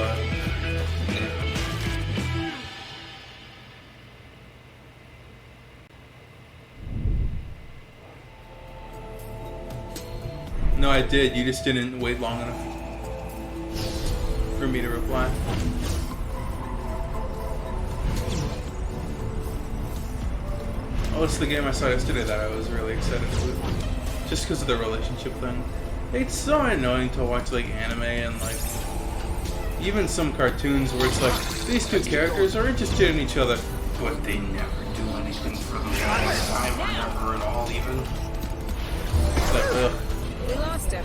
No, I did, you just didn't wait long enough for me to reply. Oh, it's the game I saw yesterday that I was really excited about. Just because of the relationship thing. It's so annoying to watch like anime and like even some cartoons where it's like these two characters are interested in each other, but they never do anything for the longest time, or never at all even. It's like, ugh. We lost him.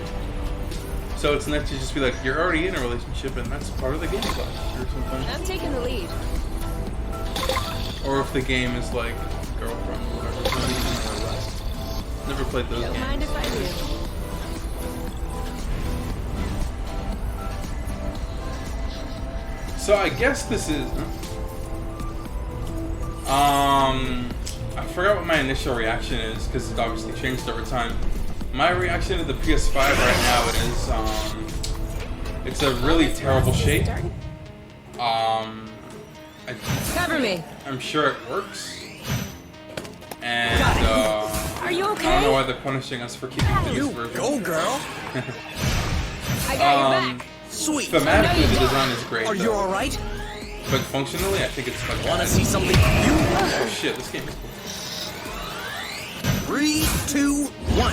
So it's nice to just be like, you're already in a relationship and that's part of the game class or something. I'm taking the lead. Or if the game is like girlfriend or whatever. It's not even or less. Never played those games. Mind if I do? So I guess this is. I forgot what my initial reaction is because it obviously changed over time. My reaction to the PS5 right now it's a really terrible shape. Cover me. I'm sure it works. And Are you okay? I don't know why they're punishing us for keeping to this version. Go, girl. I got your back. Sweet. Thematically, the design is great. Are you all right? But functionally, I think it's like. Wanna see something new? Oh shit! This game is cool. 3, 2, 1. Go,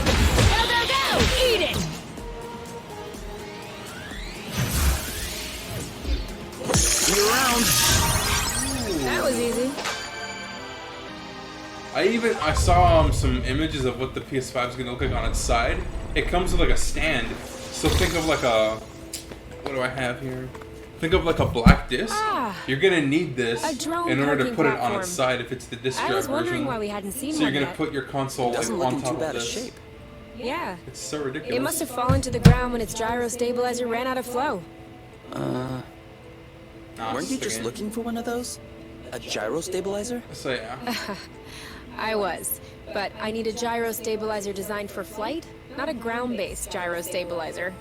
go, go! Eat it! See you around. That was easy. I saw some images of what the PS5 is gonna look like on its side. It comes with like a stand. So think of like a, what do I have here? Think of like a black disc. You're gonna need this in order to put it on its side if it's the disc drive I was wondering version. why we hadn't seen So you're one gonna yet. put your console like on top of this. Yeah. It's so ridiculous. It must have fallen to the ground when its gyro stabilizer ran out of flow. Weren't you just looking for one of those? A gyro stabilizer? So yeah. I was, but I need a gyro stabilizer designed for flight, not a ground-based gyro stabilizer.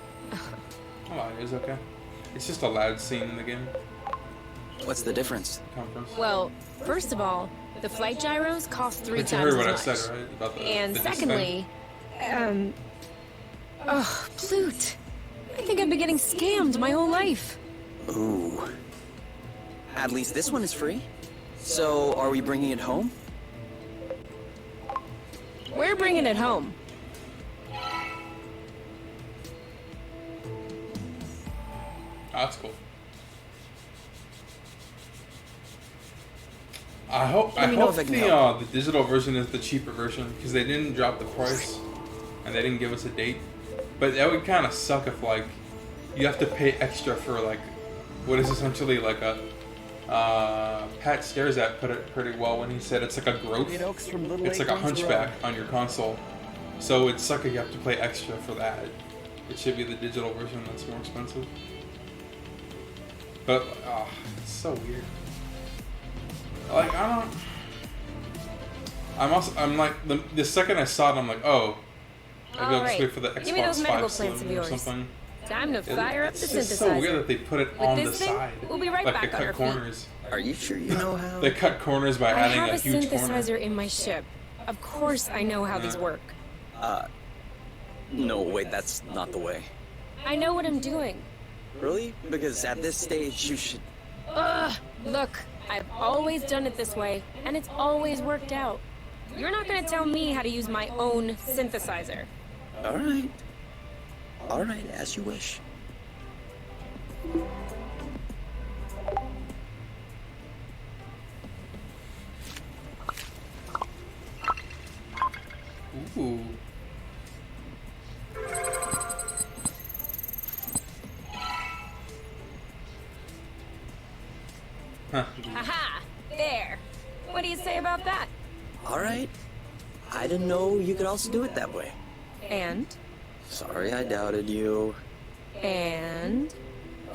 Oh, it is okay. It's just a loud scene in the game. What's the difference? Conference. Well, first of all, the flight gyros cost 3 But you times heard what I as much. said, right? About the, And the disc secondly, Plute. I think I've been getting scammed my whole life. Ooh. At least this one is free. So, are we bringing it home? We're bringing it home. Oh, that's cool. I hope the digital version is the cheaper version because they didn't drop the price and they didn't give us a date. But that would kind of suck if like you have to pay extra for like what is essentially like a Pat Stares at put it pretty well when he said it's like a growth. It's like a hunchback on your console. So it'd suck if you have to pay extra for that. It should be the digital version that's more expensive. But it's so weird. Like I'm like the second I saw it, I'm like, oh, maybe I'll just wait for the Give me those Xbox medical 5 plants of Slim or yours. something. Time to fire up the synthesizer. It's so weird that they put it on the this thing, side. we'll be right like back they on cut our corners. Are you sure you know how? They cut corners by I adding have a huge synthesizer corner. in my ship. Of course I know how these work. No, wait, that's not the way. I know what I'm doing. Really? Because at this stage, you should... Ugh! Look, I've always done it this way, and it's always worked out. You're not gonna tell me how to use my own synthesizer. Alright. Alright, as you wish. Ooh. Huh. Aha! There! What do you say about that? Alright. I didn't know you could also do it that way. And? Sorry I doubted you. And?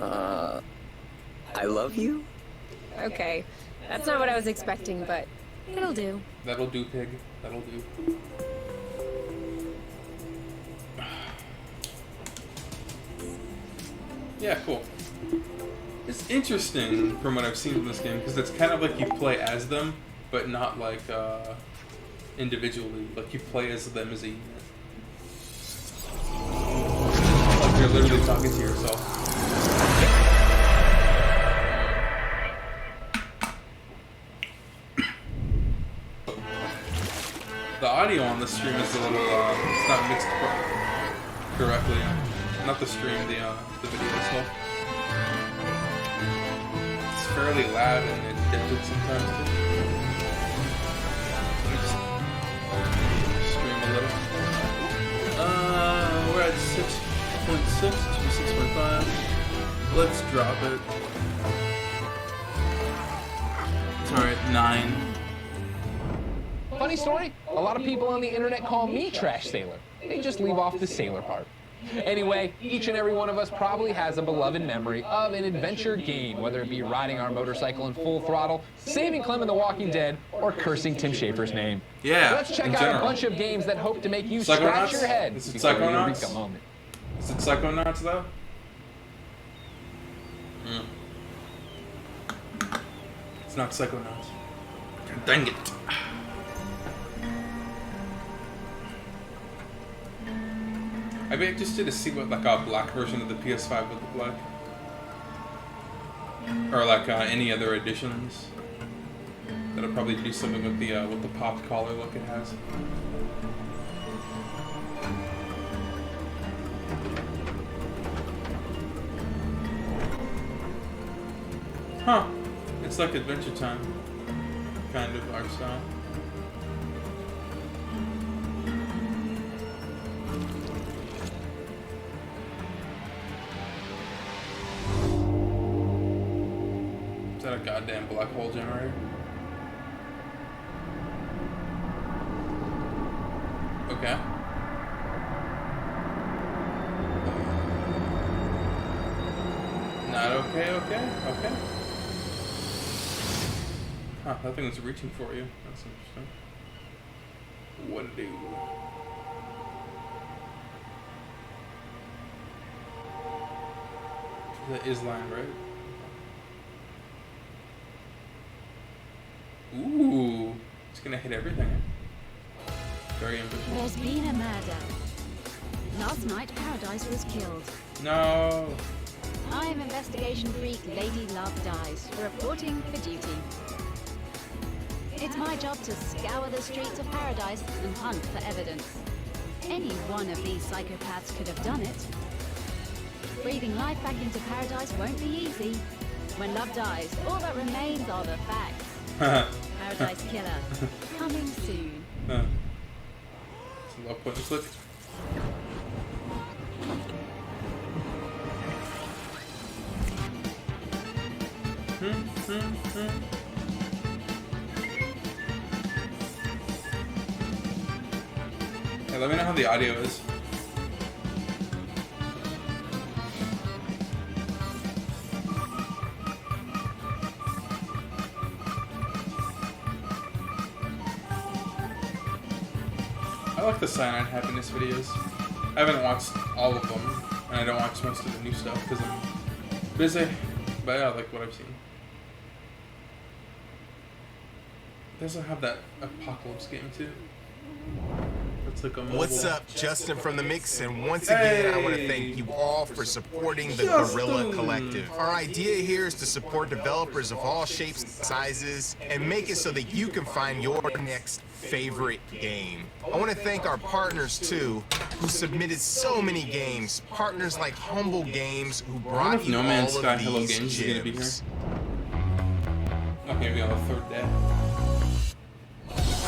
I love you? Okay. That's not what I was expecting, but it'll do. That'll do, pig. That'll do. Yeah, cool. It's interesting from what I've seen in this game because it's kind of like you play as them, but not like individually. Like you play as them as a unit. Like you're literally talking to yourself. The audio on the stream is a little, it's not mixed correctly. Not the stream, the video itself. It's fairly loud and it gets it sometimes too. Let me just stream a little. We're at 6.6 to 6.5. Let's drop it. Sorry, 9. Funny story, a lot of people on the internet call me Trash Sailor. They just leave off the sailor part. Anyway, each and every one of us probably has a beloved memory of an adventure game, whether it be riding our motorcycle in full throttle, saving Clem in The Walking Dead, or cursing Tim Schafer's name. Yeah, let's check out a bunch of games that hope to make you Psychonauts? scratch your head. Is it Psychonauts? Eureka moment. Is it Psychonauts though? It's not Psychonauts. Dang it. I'd be interested to see what like a black version of the PS5 would look like, or like any other editions. That'll probably do something with the popped collar look it has. Huh? It's like Adventure Time, kind of art style. Is that a goddamn black hole generator? Okay. Not okay, okay. Huh, that thing was reaching for you. That's interesting. What'd it do? That is line, right? Ooh, it's gonna hit everything. Very ambitious. There's been a murder. Last night, Paradise was killed. No. I'm investigation freak Lady Love Dies, reporting for duty. It's my job to scour the streets of Paradise and hunt for evidence. Any one of these psychopaths could have done it. Breathing life back into Paradise won't be easy. When love dies, all that remains are the facts. Paradise Killer, coming soon. It's a love point and click. Hey, let me know how the audio is. I like the Cyanide Happiness videos. I haven't watched all of them, And I don't watch most of the new stuff because I'm busy. But yeah, I like what I've seen. It doesn't have that apocalypse game too. It's like a mobile. What's up, Justin from the Mix, and once again, I want to thank you all for supporting the Guerrilla Collective. Our idea here is to support developers of all shapes and sizes and make it so that you can find your next favorite game. I want to thank our partners too, who submitted so many games. Partners like Humble Games, who brought you No Man's all Sky of Hello these Games is gonna be here. gems. Okay, maybe on the third day.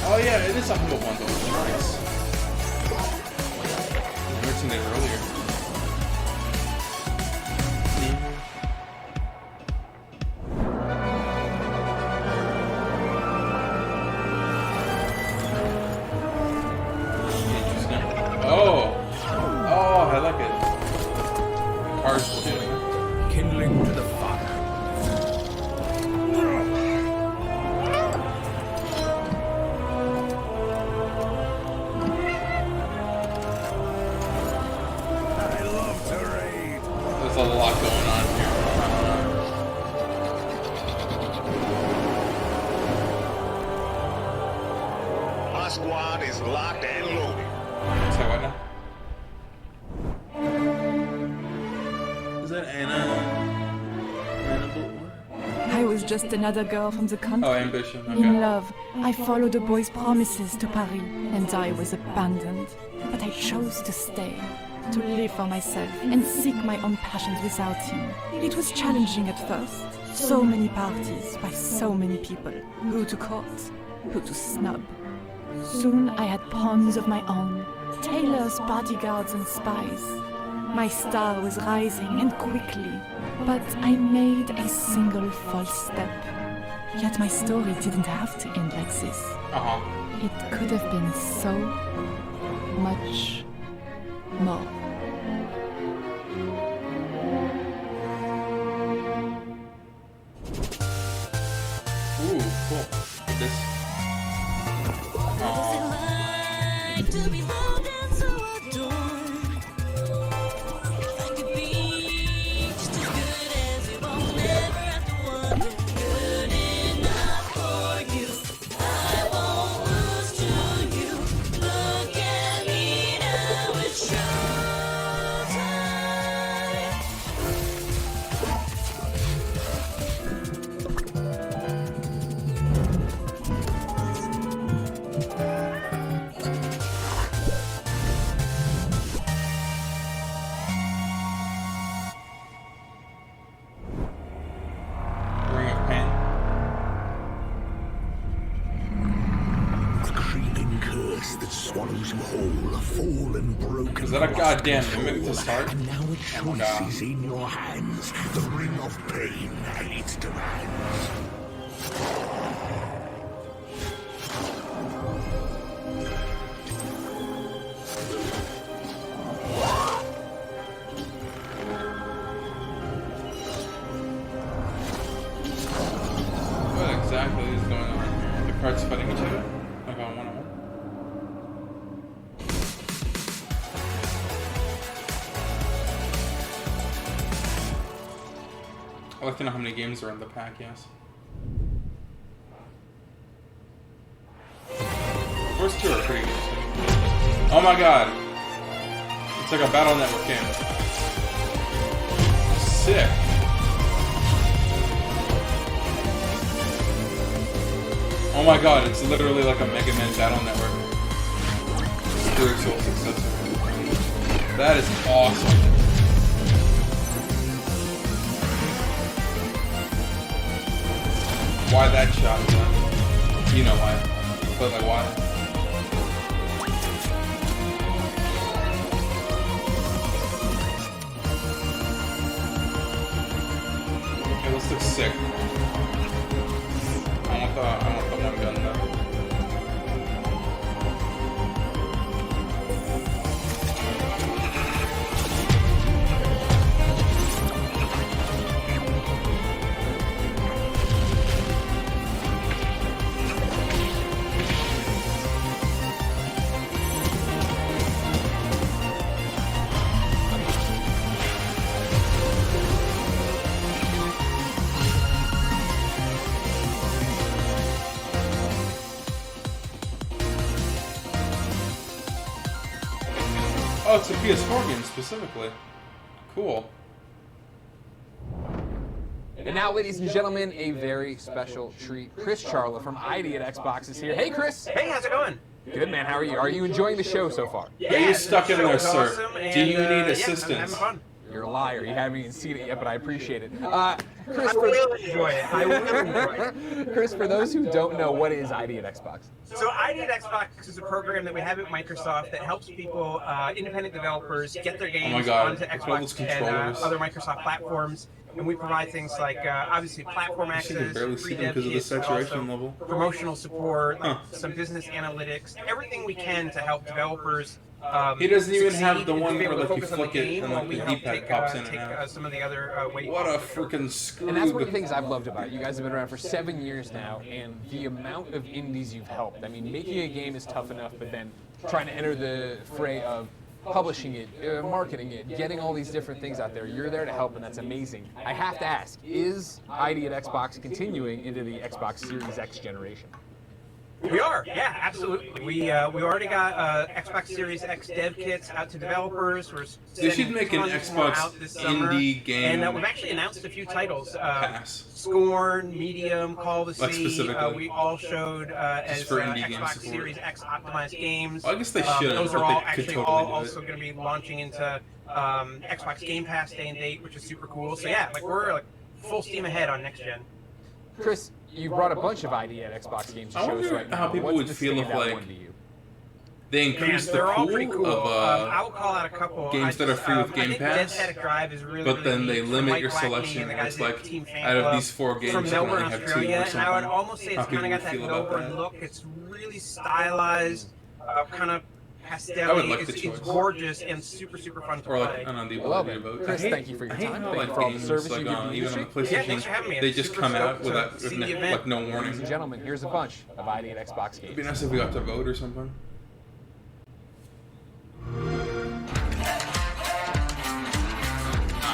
Oh yeah, it is a Humble Bundle. Nice. I mentioned it earlier. Interesting. Oh, I like it. Cars too. Kindling to the fire. There's a lot going on here. Our squad is locked and loaded. Say what now? Is that Anna? I was just another girl from the country. Oh, Ambition. Okay. In love, I followed a boy's promises to Paris, and I was abandoned. But I chose to stay, to live for myself, and seek my own passions without him. It was challenging at first. So many parties by so many people. Who to court, who to snub. Soon I had pawns of my own, tailors, bodyguards, and spies. My star was rising, and quickly. But I made a single false step. Yet my story didn't have to end like this. It could have been so much more. Ooh, cool. This. Is that a goddamn mimic to start? And now a choice is in your hands. The ring of pain and its demands. What exactly is going on here? The cards fighting each other? Like on one-on-one? I'd like to know how many games are in the pack, yes. The first two are pretty interesting. Oh my god! It's like a Battle Network game. Sick. Oh my god, it's literally like a Mega Man Battle Network. Spiritual successor. That is awesome. Why that shot? You know why. But like why? Okay, this looks sick. I want the one gun though. Oh, it's a PS4 game specifically. Cool. And now, ladies and gentlemen, a very special treat. Chris Charla from ID at Xbox is here. Hey, Chris. Hey, how's it going? Good, man. How are you? Are you enjoying the show so far? Are you stuck in there, sir? Awesome, Do you need I'm assistance? having fun. You're a liar. You haven't even seen it yet, but I appreciate it. Chris, I will enjoy it. I will enjoy it. Chris, for those who don't know, what is ID at Xbox? So ID at Xbox is a program that we have at Microsoft that helps people, independent developers, get their games onto Xbox and other Microsoft platforms. And we provide things like, obviously, platform access, free dev kits, but also promotional support, some business analytics, everything we can to help developers. He doesn't even succeed have the and one be able where to like you focus on the flick it game and while like we the help D-pad take, pops in and out. some of the other weight. What a freaking screw! And that's one of the things I've loved about it. You guys have been around for 7 years now, and the amount of indies you've helped. I mean, making a game is tough enough, but then trying to enter the fray of publishing it, marketing it, getting all these different things out there. You're there to help, and that's amazing. I have to ask, is ID at Xbox continuing into the Xbox Series X generation? We are, yeah, absolutely. We already got Xbox Series X dev kits out to developers. We're They should make an tons more Xbox out this summer. indie game. And we've actually announced a few titles. Scorn, Medium, Call of the Like Sea. specifically. We all showed as for indie game Xbox support. Series X optimized games. Well, I guess they should, Those but are they all could actually totally all do it. also going to be launching into Xbox Game Pass day and date, which is super cool. So yeah, like we're like full steam ahead on next gen. Chris, you brought a bunch of ID at Xbox games to I show us wonder right now. how people What's would the feel if, standout like, one to you? They increase Man, they're the all pretty pool cool. of I will call out a couple. games that are free with Game I think Pass, Dead Static Drive is really, but then they neat. limit Mike your Blackney selection. and the guys It's at like Team Fan out of Club these 4 games, from you can only Melbourne, have 2 Australia, or and I would something. almost say How it's kind people of got would that feel about Melbourne look. It's really stylized, kind of pastel. I would like the It's choice. gorgeous and super fun to Or like, play. I don't know, the Love ability it. to vote. Chris, I hate- thank you for your I hate time. how, Thank you like, for all the games, service like, you give the even on the industry. PlayStation, Yeah, thanks for having me. I'm they just super come out stoked to without see the event. like no Ladies warning. and gentlemen, here's a bunch of ID at Xbox It'd be games. nice if we got to vote or something.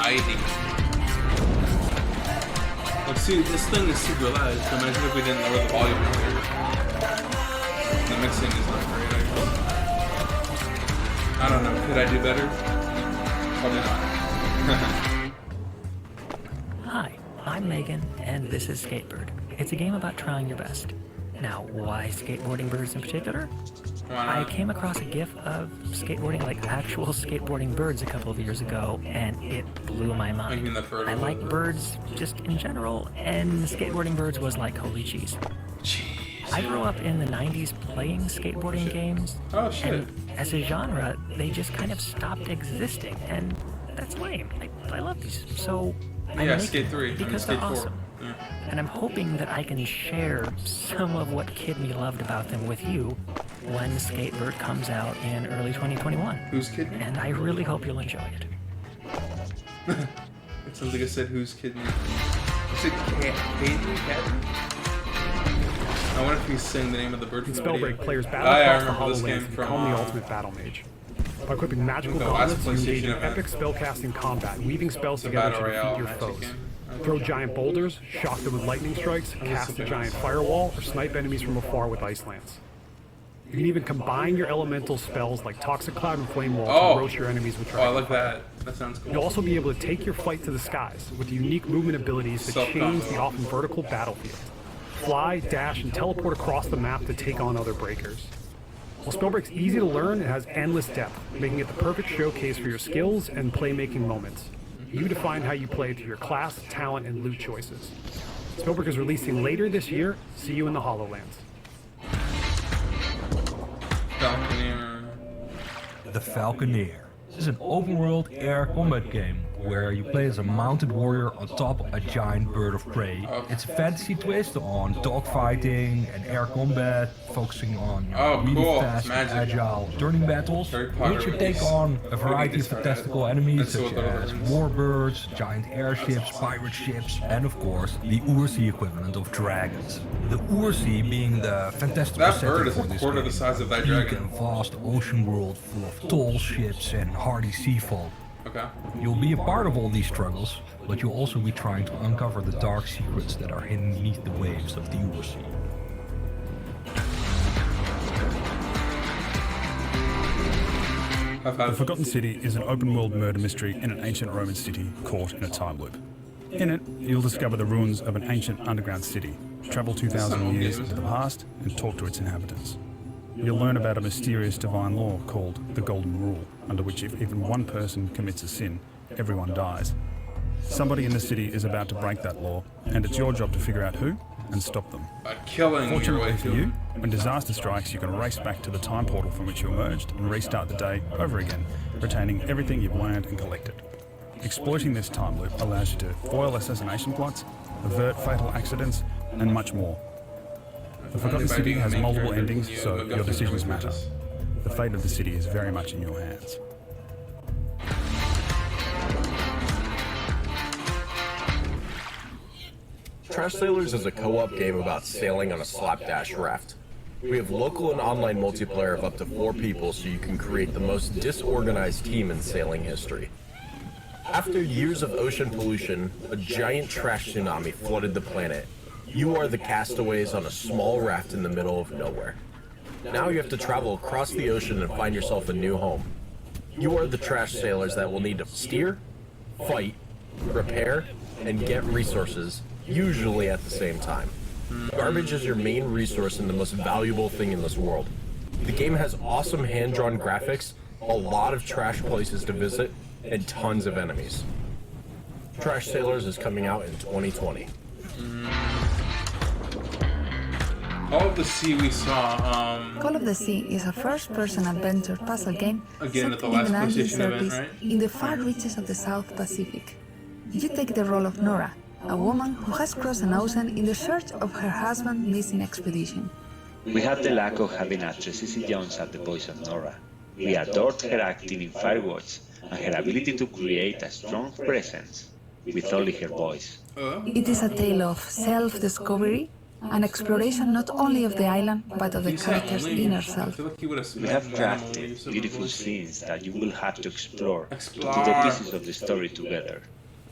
ID. Let's see, this thing is super loud. So imagine if we didn't lower the volume earlier. The mixing is not great, actually. I don't know. Could I do better? Probably not. Hi, I'm Megan, and this is Skatebird. It's a game about trying your best. Now, why skateboarding birds in particular? I came across a GIF of skateboarding, like actual skateboarding birds, a couple of years ago, and it blew my mind. I like birds just in general, and skateboarding birds was like holy cheese. I grew up in the 90s playing skateboarding games, and as a genre, they just kind of stopped existing, and that's lame. I love these, so I'm Yeah, making Skate 3 them and because Skate they're 4. awesome. Yeah. And I'm hoping that I can share some of what Kid Me loved about them with you when Skatebird comes out in early 2021. Who's Kid Me? And I really hope you'll enjoy it. It sounds like I said, who's kidding me? You said Cat? I wonder if he's saying the name of the bird from the video. Spellbreak players battle I across the remember this HoloLens game and from become the ultimate battle mage. By equipping magical the last gauntlets, you engage in PlayStation event. epic spellcasting combat, weaving spells The together Battle to defeat Royale your magic foes. game. Throw giant boulders, shock them with lightning strikes, cast a giant firewall, or snipe enemies from afar with ice lance. You can even combine your elemental spells like Toxic Cloud and Flame Wall to roast your enemies with Oh, I dragon like fire. that. That sounds cool. You'll also be able to take your fight to the skies with unique movement abilities that change the often vertical battlefield. Fly, dash, and teleport across the map to take on other breakers. While Spellbreak's easy to learn, it has endless depth, making it the perfect showcase for your skills and playmaking moments. You define how you play through your class, talent, and loot choices. Spellbreak is releasing later this year. See you in the HoloLens. Falconeer. The Falconeer. This is an open-world air combat game where you play as a mounted warrior on top of a giant bird of prey. It's a fantasy twist on dogfighting and air combat, focusing on really fast and agile turning battles, which you take on a variety of fantastical enemies such as warbirds, giant airships, pirate ships, and of course the Ursi equivalent of dragons. The Ursi being the fantastical That bird setting is for a this quarter game. the size of that Big dragon. and vast ocean world full of tall ships and hardy sea folk. Okay. You'll be a part of all these struggles, but you'll also be trying to uncover the dark secrets that are hidden beneath the waves of the Ursi. The Forgotten City is an open-world murder mystery in an ancient Roman city caught in a time loop. In it, you'll discover the ruins of an ancient underground city, travel 2,000 years into the past, and talk to its inhabitants. You'll learn about a mysterious divine law called the Golden Rule, under which if even one person commits a sin, everyone dies. Somebody in the city is about to break that law, and it's your job to figure out who and stop them. Fortunately for you, when disaster strikes, you can race back to the time portal from which you emerged and restart the day over again, retaining everything you've learned and collected. Exploiting this time loop allows you to foil assassination plots, avert fatal accidents, and much more. The Forgotten City has multiple endings, so your decisions matter. The fate of the city is very much in your hands. Trash Sailors is a co-op game about sailing on a slapdash raft. We have local and online multiplayer of up to 4 people, so you can create the most disorganized team in sailing history. After years of ocean pollution, a giant trash tsunami flooded the planet. You are the castaways on a small raft in the middle of nowhere. Now you have to travel across the ocean and find yourself a new home. You are the trash sailors that will need to steer, fight, repair, and get resources, usually at the same time. Garbage is your main resource and the most valuable thing in this world. The game has awesome hand-drawn graphics, a lot of trash places to visit, and tons of enemies. Trash Sailors is coming out in 2020. Call of the Sea we saw, Call of the Sea is a first-person adventure puzzle game again set at the in last an Arctic PlayStation service event, right? in the far reaches of the South Pacific. You take the role of Nora, a woman who has crossed an ocean in the search of her husband's missing expedition. We had the luck of having actress Cissy Jones as the voice of Nora. We adored her acting in Firewatch and her ability to create a strong presence with only her voice. It is a tale of self-discovery and exploration not only of the island, but of the character's inner self. We have crafted beautiful scenes that you will have to explore to put the pieces of the story together.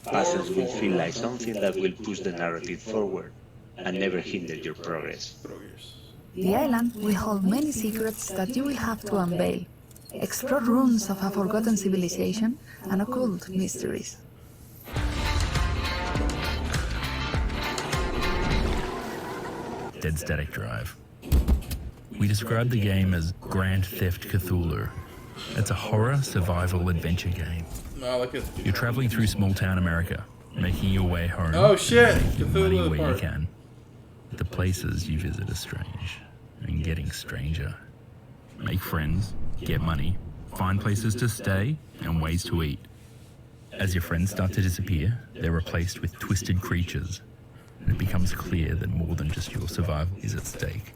Puzzles will feel like something that will push the narrative forward and never hinder your progress. The island will hold many secrets that you will have to unveil. Explore ruins of a forgotten civilization and occult mysteries. Dead Static Drive. We describe the game as Grand Theft Cthulhu. It's a horror survival adventure game. I like it. You're traveling through small-town America, making your way home. Oh shit! Making money Cthulhu where you part. can. The places you visit are strange, and getting stranger. Make friends, get money, find places to stay, and ways to eat. As your friends start to disappear, they're replaced with twisted creatures, and it becomes clear that more than just your survival is at stake.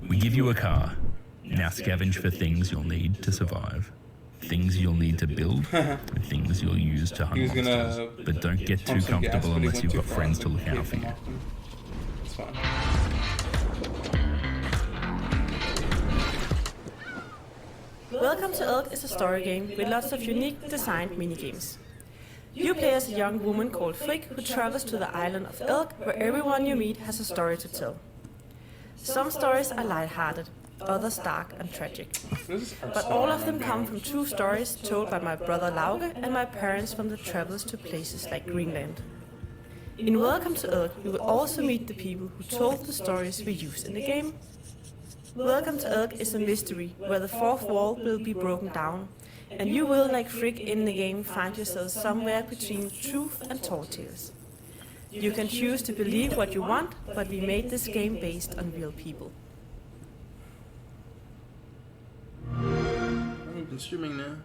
We give you a car. Now scavenge for things you'll need to survive. Things you'll need to build, and things you'll use to hunt monsters. But don't get too comfortable unless you've got friends to look out for you. That's fine. Welcome to Elk is a story game with lots of unique designed minigames. You play as a young woman called Frigg who travels to the island of Elk, where everyone you meet has a story to tell. Some stories are lighthearted, others dark and tragic. But all of them come from true stories told by my brother Lauge and my parents from the travels to places like Greenland. In Welcome to Elk, you will also meet the people who told the stories we use in the game. Welcome to Elk is a mystery where the fourth wall will be broken down, and you will, like Frigg in the game, find yourself somewhere between truth and tall tales. You can choose to believe what you want, but we made this game based on real people. We've been streaming now.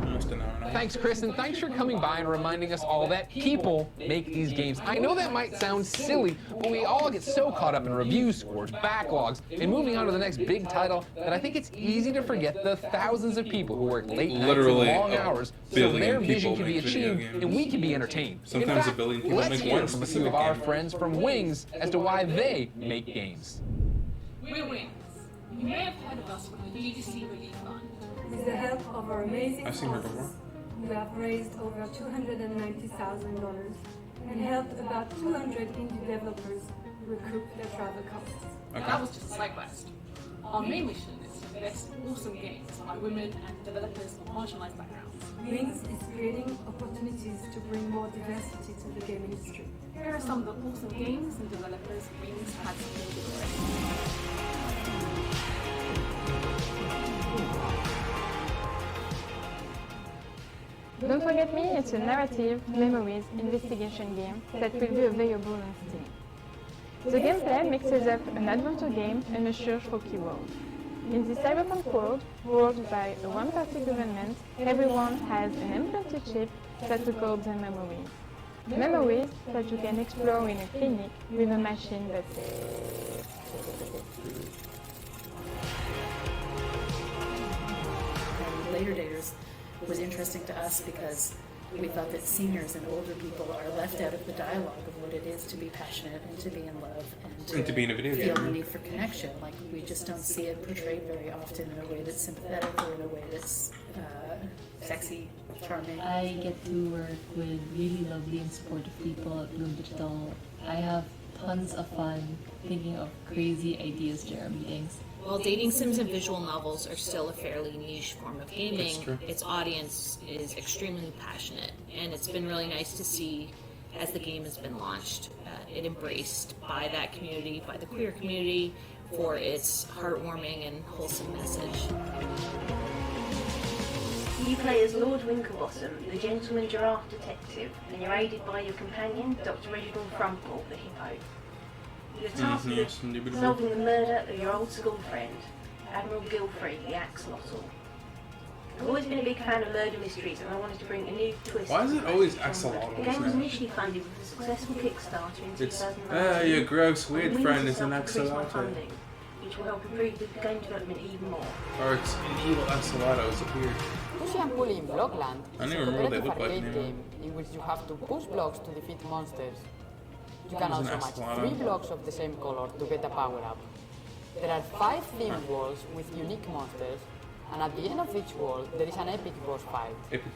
Almost an hour and a half. Thanks, Chris, and thanks for coming by and reminding us all that people make these games. I know that might sound silly, but we all get so caught up in review scores, backlogs, and moving on to the next big title that I think it's easy to forget the thousands of people who work late nights and long hours so their vision can be achieved and we can be entertained. Sometimes in fact, a billion people let's make hear one from a few specific of our game. friends from Wings as to why they make games. We're Wings. You may have heard of us from the DDC Relief Fund. With the help of our amazing I've seen her before. sponsors, we have raised over $290,000 and helped about 200 indie developers recoup their travel costs. That was just a side quest. Our main mission is to best awesome games by women and developers of marginalized backgrounds. Wings is creating opportunities to bring more diversity to the game industry. Here are some of the awesome games and developers Wings has supported already. Don't Forget Me is a narrative, memories, investigation game that will be available on Steam. The gameplay mixes up an adventure game and a search for keywords. In this cyberpunk world, ruled by a one-party government, everyone has an implanted chip that records their memories. Memories that you can explore in a clinic with a machine that Later Daters was interesting to us because we thought that seniors and older people are left out of the dialogue of what it is to be passionate and to be in love and to be in a video feel game. the need for connection. Like, we just don't see it portrayed very often in a way that's sympathetic or in a way that's sexy, charming. I get to work with really lovely and supportive people at Bloom Digital. I have tons of fun thinking of crazy ideas during our meetings. While dating sims and visual novels are still a fairly niche form of gaming, its audience is extremely passionate, and it's been really nice to see as the game has been launched, it embraced by that community, by the queer community, for its heartwarming and wholesome message. You play as Lord Winklebottom, the gentleman giraffe detective, and you're aided by your companion, Dr. Reginald Frumple, the hippo. You're tasked with solving the murder of your old school friend, Admiral Gilfrey, the axolotl. I've always been a big fan of murder mysteries, and I wanted to bring a new twist. Why is it always axolotls? The game was initially funded with a successful Kickstarter in 2019. Your gross weird We friend need is to an self-increase my axolotl. funding, which will help improve the game development even more. Or it's an evil axolotl, it's weird. Pushing Pulley in Blockland I is don't a even remember what they cooperative look like arcade anymore. game in which you have to push blocks to defeat monsters. You can There's an also match axolotl. 3 blocks of the same color to get a power-up. There are 5 themed walls with unique monsters, and at the end of each wall there is an epic boss fight. Epic.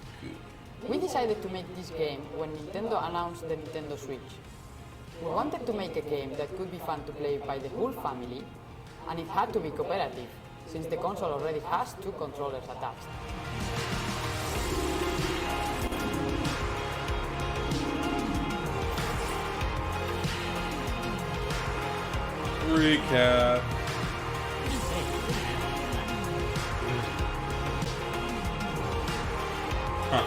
We decided to make this game when Nintendo announced the Nintendo Switch. We wanted to make a game that could be fun to play by the whole family, and it had to be cooperative, since the console already has 2 controllers attached. Recap. Huh.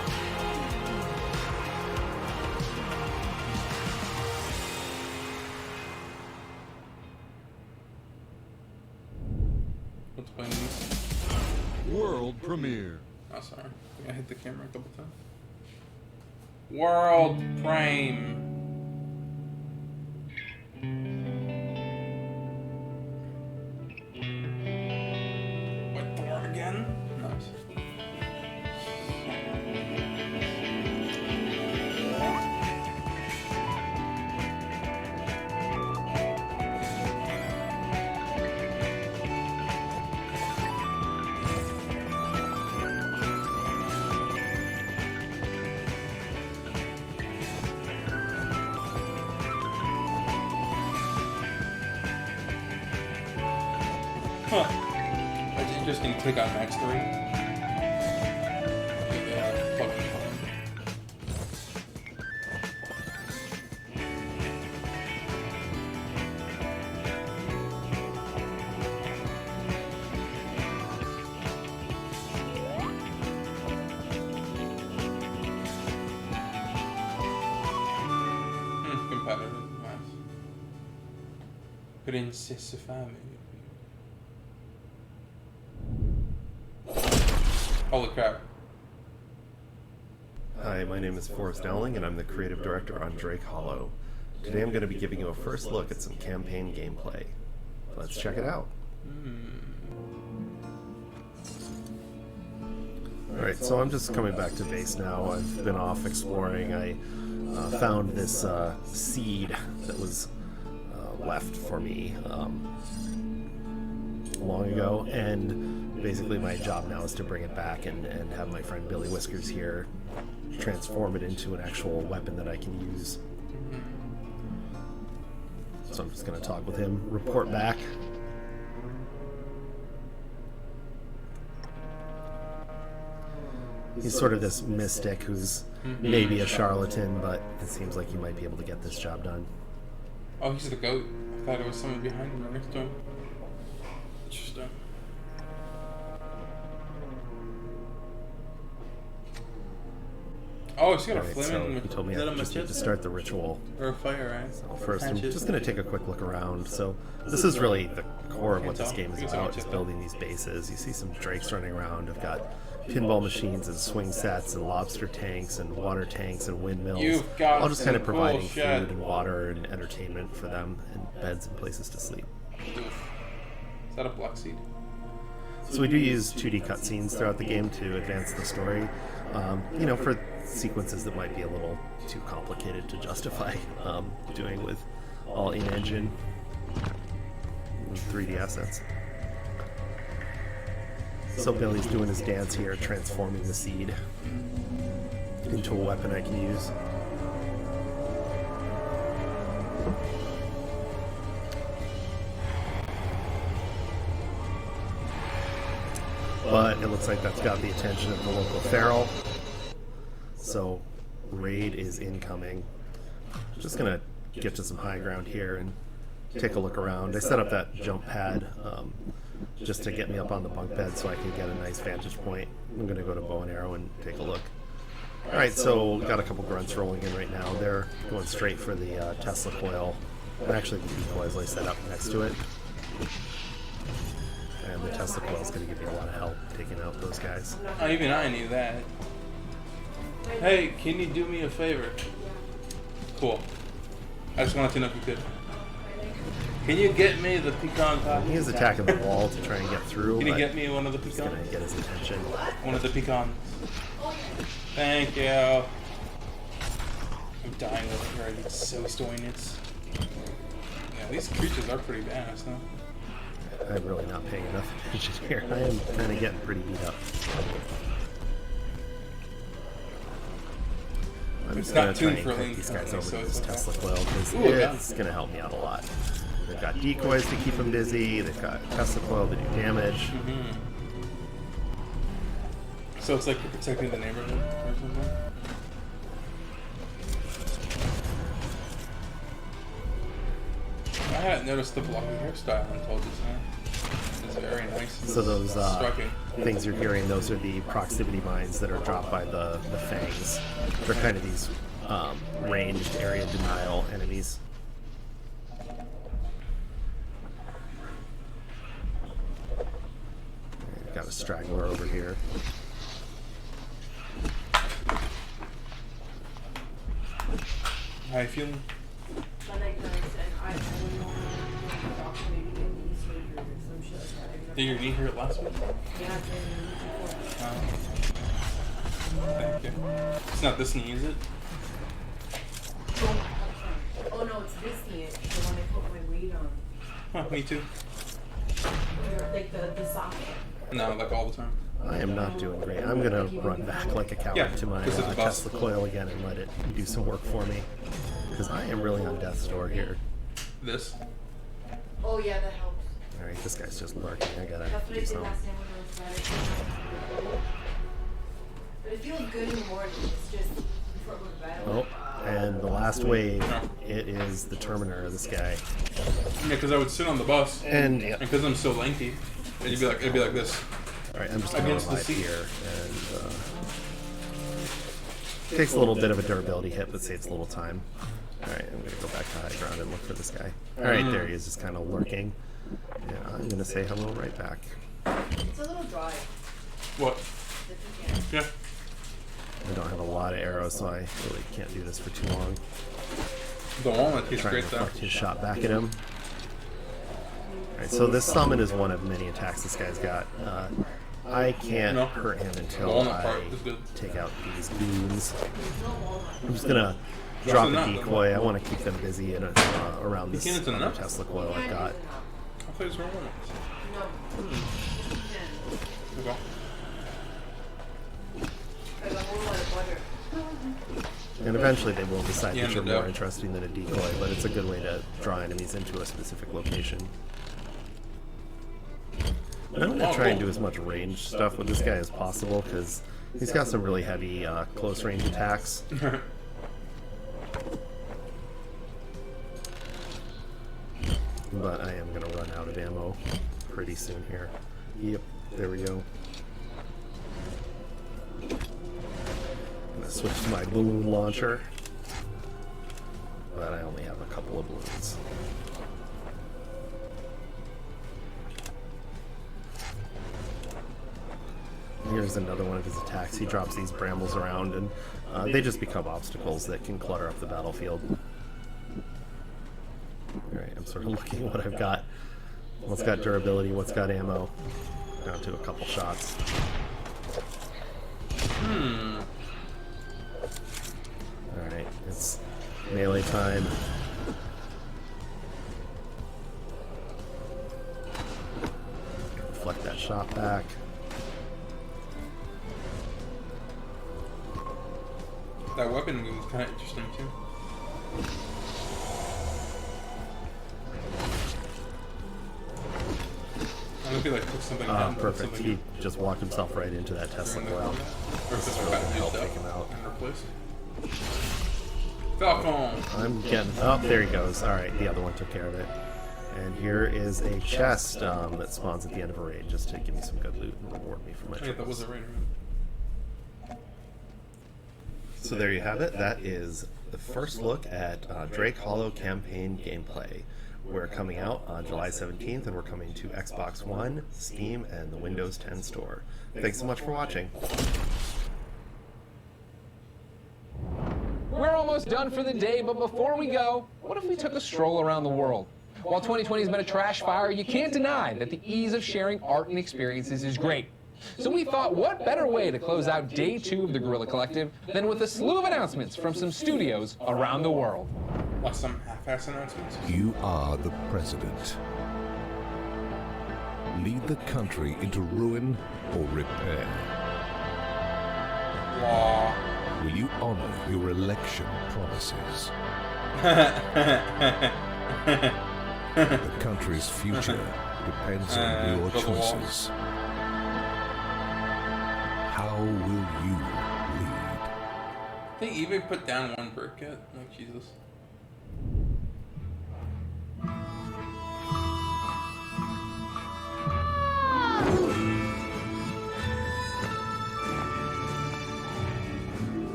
Let's play these. World premiere. Oh, sorry. I think I hit the camera a couple times. World Prime. With Thor again? Nice. Huh. That's interesting to click on Max 3. Competitive. Nice. Princess Family. Holy crap. Hi, my name is Forrest Dowling, and I'm the creative director on Drake Hollow. Today I'm going to be giving you a first look at some campaign gameplay. Let's check it out. Alright, so I'm just coming back to base now. I've been off exploring. I found this seed that was left for me long ago, and basically my job now is to bring it back and have my friend Billy Whiskers here transform it into an actual weapon that I can use. So I'm just going to talk with him, report back. He's sort of this mystic who's maybe a charlatan, but it seems like he might be able to get this job done. Oh, he's the goat. I thought it was someone behind him or next to him. Interesting. Oh, he's got a flaming. So he told me I just need to start the ritual. Or a fire, right? So first, I'm just going to take a quick look around. So this is really the core of what this game is about, is building these bases. You see some drakes running around. I've got pinball machines and swing sets and lobster tanks and water tanks and windmills. All just kind of providing food and water and entertainment for them, and beds and places to sleep. Is that a black seed? So we do use 2D cutscenes throughout the game to advance the story. You know, for sequences that might be a little too complicated to justify doing with all in-engine 3D assets. So Billy's doing his dance here, transforming the seed into a weapon I can use. But it looks like that's got the attention of the local feral. So raid is incoming. Just gonna get to some high ground here and take a look around. I set up that jump pad just to get me up on the bunk bed so I can get a nice vantage point. I'm gonna go to bow and arrow and take a look. Alright, so got a couple grunts rolling in right now. They're going straight for the Tesla coil. And actually the decoys I set up next to it. And the Tesla coil is going to give me a lot of help taking out those guys. Oh, even I need that. Hey, can you do me a favor? Cool. I just wanted to know if you could. Can you get me the pecan pie? He is attacking the wall to try and get through. Can you get me one of the pecans? He's going to get his attention. One of the pecans. Thank you. I'm dying over here. I get so stoinits. Yeah, these creatures are pretty badass, though. I'm really not paying enough attention here. I am kind of getting pretty beat up. I'm just going to try and kick these guys over to this Tesla coil because it's going to help me out a lot. They've got decoys to keep them busy. They've got Tesla coil to do damage. So it's like you're protecting the neighborhood or something? I hadn't noticed the blocky hairstyle until just now. It's very nice. So those things you're hearing, those are the proximity mines that are dropped by the fangs. They're kind of these ranged area denial enemies. Got a straggler over here. How you feeling? Did your knee hurt last week? Thank you. It's not this knee, is it? Oh no, it's this knee. The one I put my weight on. Huh, me too. Like the socket. No, like all the time. I am not doing great. I'm going to run back like a coward to my Tesla coil again and let it do some work for me. Because I am really on death's door here. This? Oh yeah, that helps. Alright, this guy's just lurking. I gotta do something. But it feels good in the morning. It's just before I go to bed. Oh, and the last wave, it is the Terminator, this guy. Yeah, because I would sit on the bus. And because I'm so lengthy, it'd be like this. Alright, I'm just going to revive here, and takes a little bit of a durability hit, but saves a little time. Alright, I'm going to go back to high ground and look for this guy. Alright, there he is, just kind of lurking. Yeah, I'm going to say hello right back. It's a little dry. What? Yeah. I don't have a lot of arrows, so I really can't do this for too long. The walnut tastes great, though. His shot back at him. Alright, so this summon is one of many attacks this guy's got. I can't hurt him until I take out these goons. I'm just gonna drop a decoy. I want to keep them busy and around this other Tesla coil I've got. I thought it was wrong. And eventually they will decide that you're more interesting than a decoy, but it's a good way to draw enemies into a specific location. I'm going to try and do as much range stuff with this guy as possible, because He's got some really heavy close range attacks. But I am going to run out of ammo pretty soon here. Yep, there we go. I'm going to switch to my balloon launcher. But I only have a couple of balloons. Here's another one of his attacks. He drops these brambles around, and they just become obstacles that can clutter up the battlefield. Alright, I'm sort of looking at what I've got. What's got durability, what's got ammo. Down to a couple shots. Alright, it's melee time. Deflect that shot back. That weapon move is kind of interesting too. I don't feel like took something down. Perfect. He just walked himself right into that Tesla cloud. This is really going to help take him out. Falcon! I'm getting... Oh, there he goes. Alright, the other one took care of it. And here is a chest that spawns at the end of a raid just to give me some good loot and reward me for my troubles. That was a raid. So there you have it. That is the first look at Drake Hollow campaign gameplay. We're coming out on July 17th, and we're coming to Xbox One, Steam, and the Windows 10 store. Thanks so much for watching. We're almost done for the day, but before we go, what if we took a stroll around the world? While 2020 has been a trash fire, you can't deny that the ease of sharing art and experiences is great. So we thought, what better way to close out day 2 of the Guerrilla Collective than with a slew of announcements from some studios around the world. What, some half-ass announcements? You are the president. Lead the country into ruin or repair? Law. Will you honor your election promises? The country's future depends on your choices. How will you lead? They even put down one brick yet? Like, Jesus.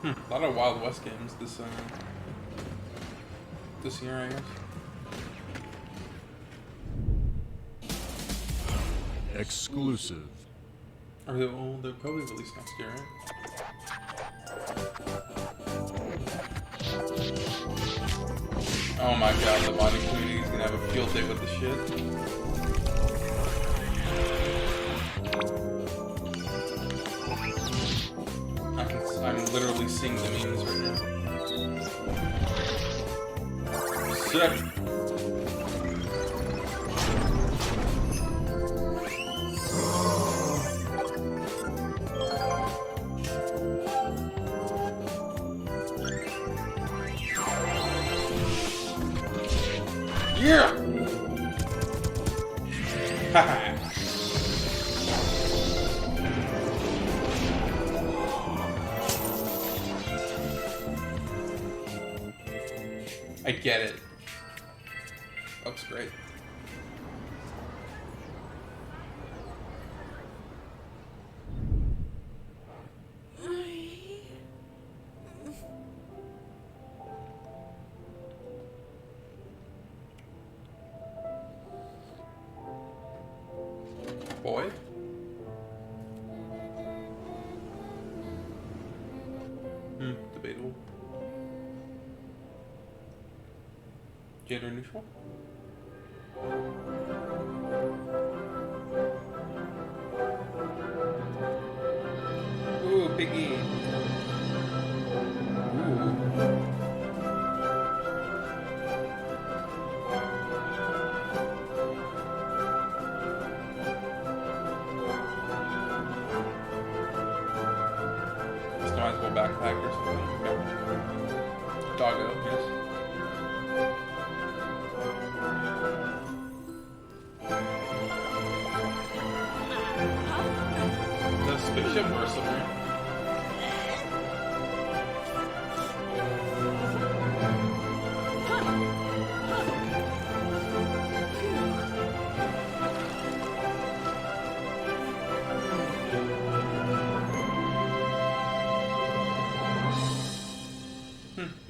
A lot of Wild West games this year, I guess. Exclusive. Or they'll probably release next year, right? Oh my god, the modding community is gonna have a field day with this shit. I'm literally seeing the memes right now. Sick! Yeah! Haha! I get it. Looks great. Boy? Debatable. Gender neutral? Ooh, piggy. Ooh. Customizable backpack or something. Okay. Doggo, yes. Is that a spaceship or a submarine?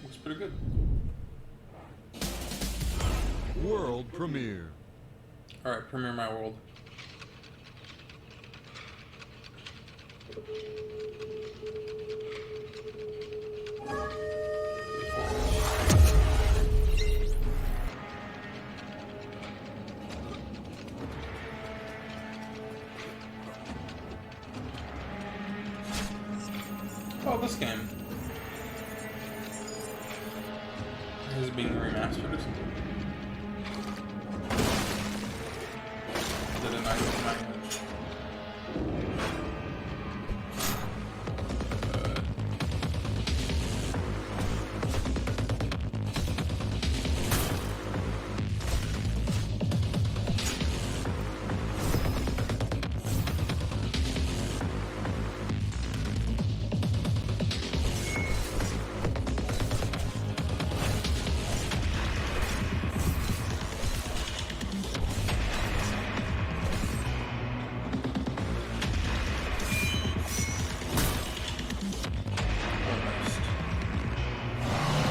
Looks pretty good. World premiere. Alright, premiere my world. Oh, this game. Is it being remastered or something? Is it a nice night?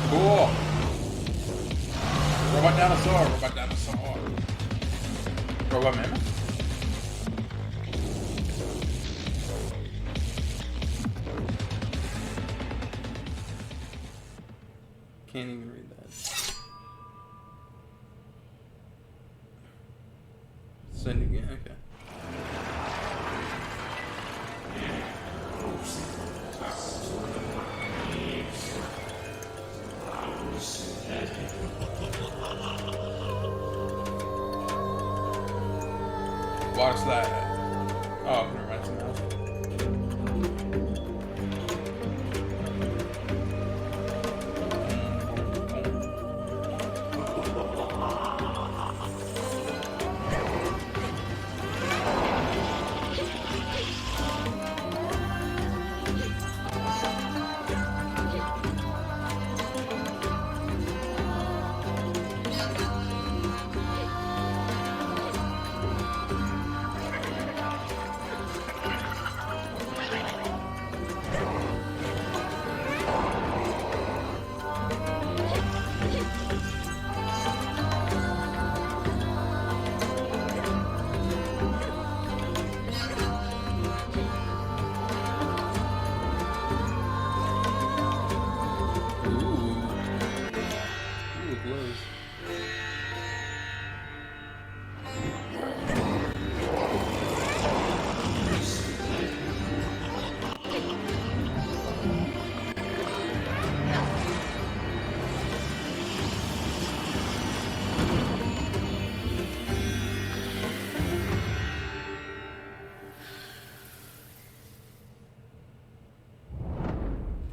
Cool. Robot dinosaur. Robot dinosaur. Robot mammoth. Can't even read that. Send again. Okay. Water slide. Oh, never mind. Something else.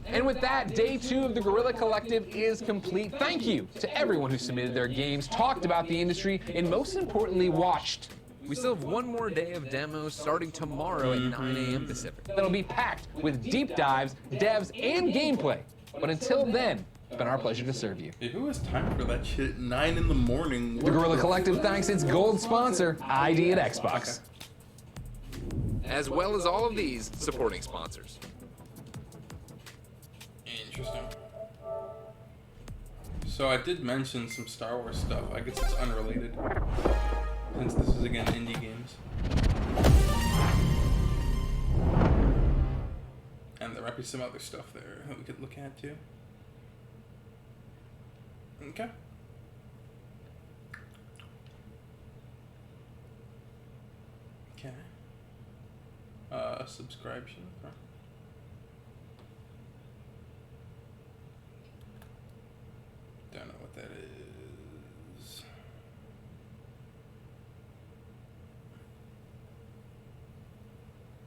And with that, day 2 of the Guerrilla Collective is complete. Thank you to everyone who submitted their games, talked about the industry, and most importantly, watched. We still have one more day of demos starting tomorrow at 9 a.m. Pacific. That'll be packed with deep dives, devs, and gameplay. But until then, it's been our pleasure to serve you. Hey, who has time for that shit at 9 in the morning? The Guerrilla Collective thanks its gold sponsor, ID at Xbox. As well as all of these supporting sponsors. Interesting. So I did mention some Star Wars stuff. I guess it's unrelated, since this is again indie games. And the might be some other stuff there that we could look at too. Okay. Okay. Subscription. Huh. Don't know what that is.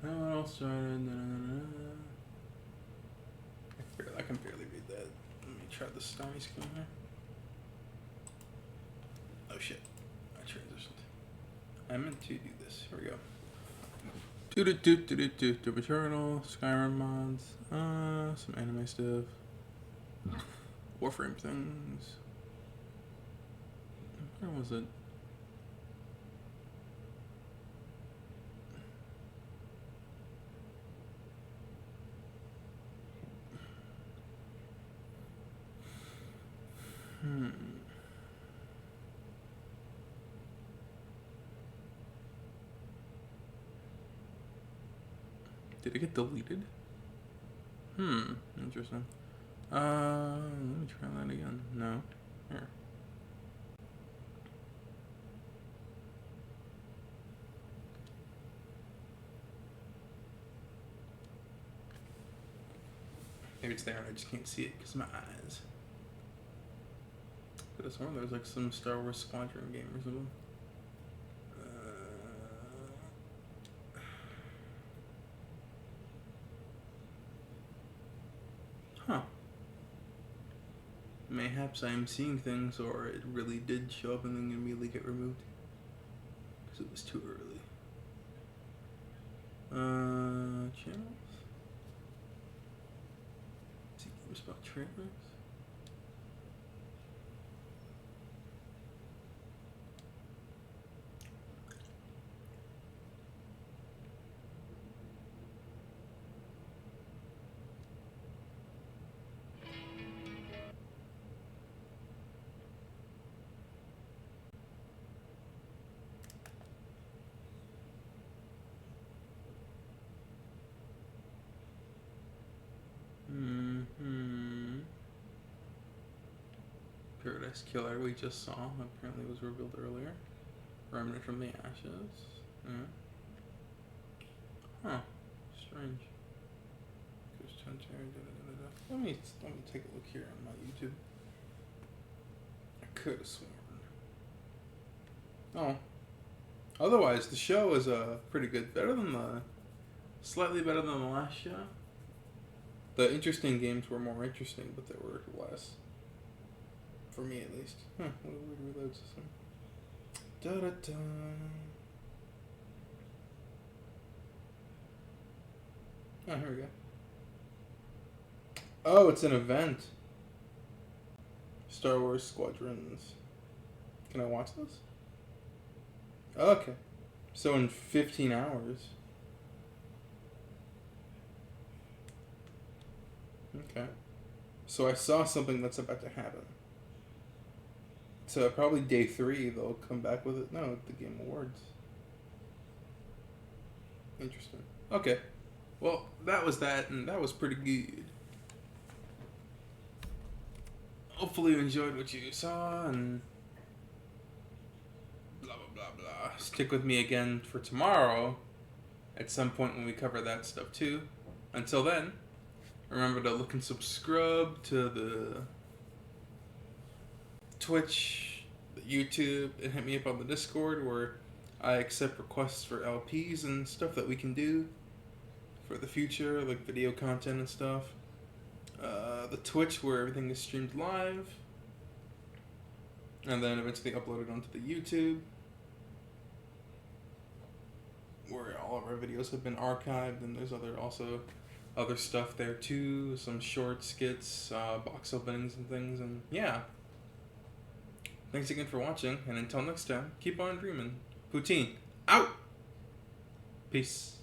No one else started. I can barely read that. Let me try the stony screen here. Oh shit. I transitioned. I meant to do this. Here we go. Doom Eternal, Skyrim mods, some anime stuff, Warframe things. Where was it? Did it get deleted? Interesting. Let me try that again. No. Here. Maybe it's there and I just can't see it because of my eyes. Could have sworn there was like some Star Wars Squadron game or something. Huh. Mayhaps I am seeing things, or it really did show up and then immediately get removed. Because it was too early. Channels? See games about trailers? Paradise Killer we just saw apparently was revealed earlier. Remnant from the Ashes. Yeah. Huh. Strange. Let me take a look here on my YouTube. I could have sworn. Oh. Otherwise, the show is pretty good. Slightly better than the last show. The interesting games were more interesting, but they were less. For me, at least. Huh, what a weird reload system. Da-da-da. Oh, here we go. Oh, it's an event. Star Wars Squadrons. Can I watch this? Okay. So in 15 hours. Okay. So I saw something that's about to happen. So probably day 3 they'll come back with it. No, the Game Awards. Interesting. Okay. Well, that was that, and that was pretty good. Hopefully you enjoyed what you saw, and blah, blah, blah, blah. Stick with me again for tomorrow at some point when we cover that stuff too. Until then, remember to look and subscribe to the Twitch, the YouTube, and hit me up on the Discord where I accept requests for LPs and stuff that we can do for the future, like video content and stuff. The Twitch where everything is streamed live, and then eventually uploaded onto the YouTube where all of our videos have been archived, and there's other stuff there too, some short skits, box openings and things, and yeah. Thanks again for watching, and until next time, keep on dreaming. Poutine, out! Peace.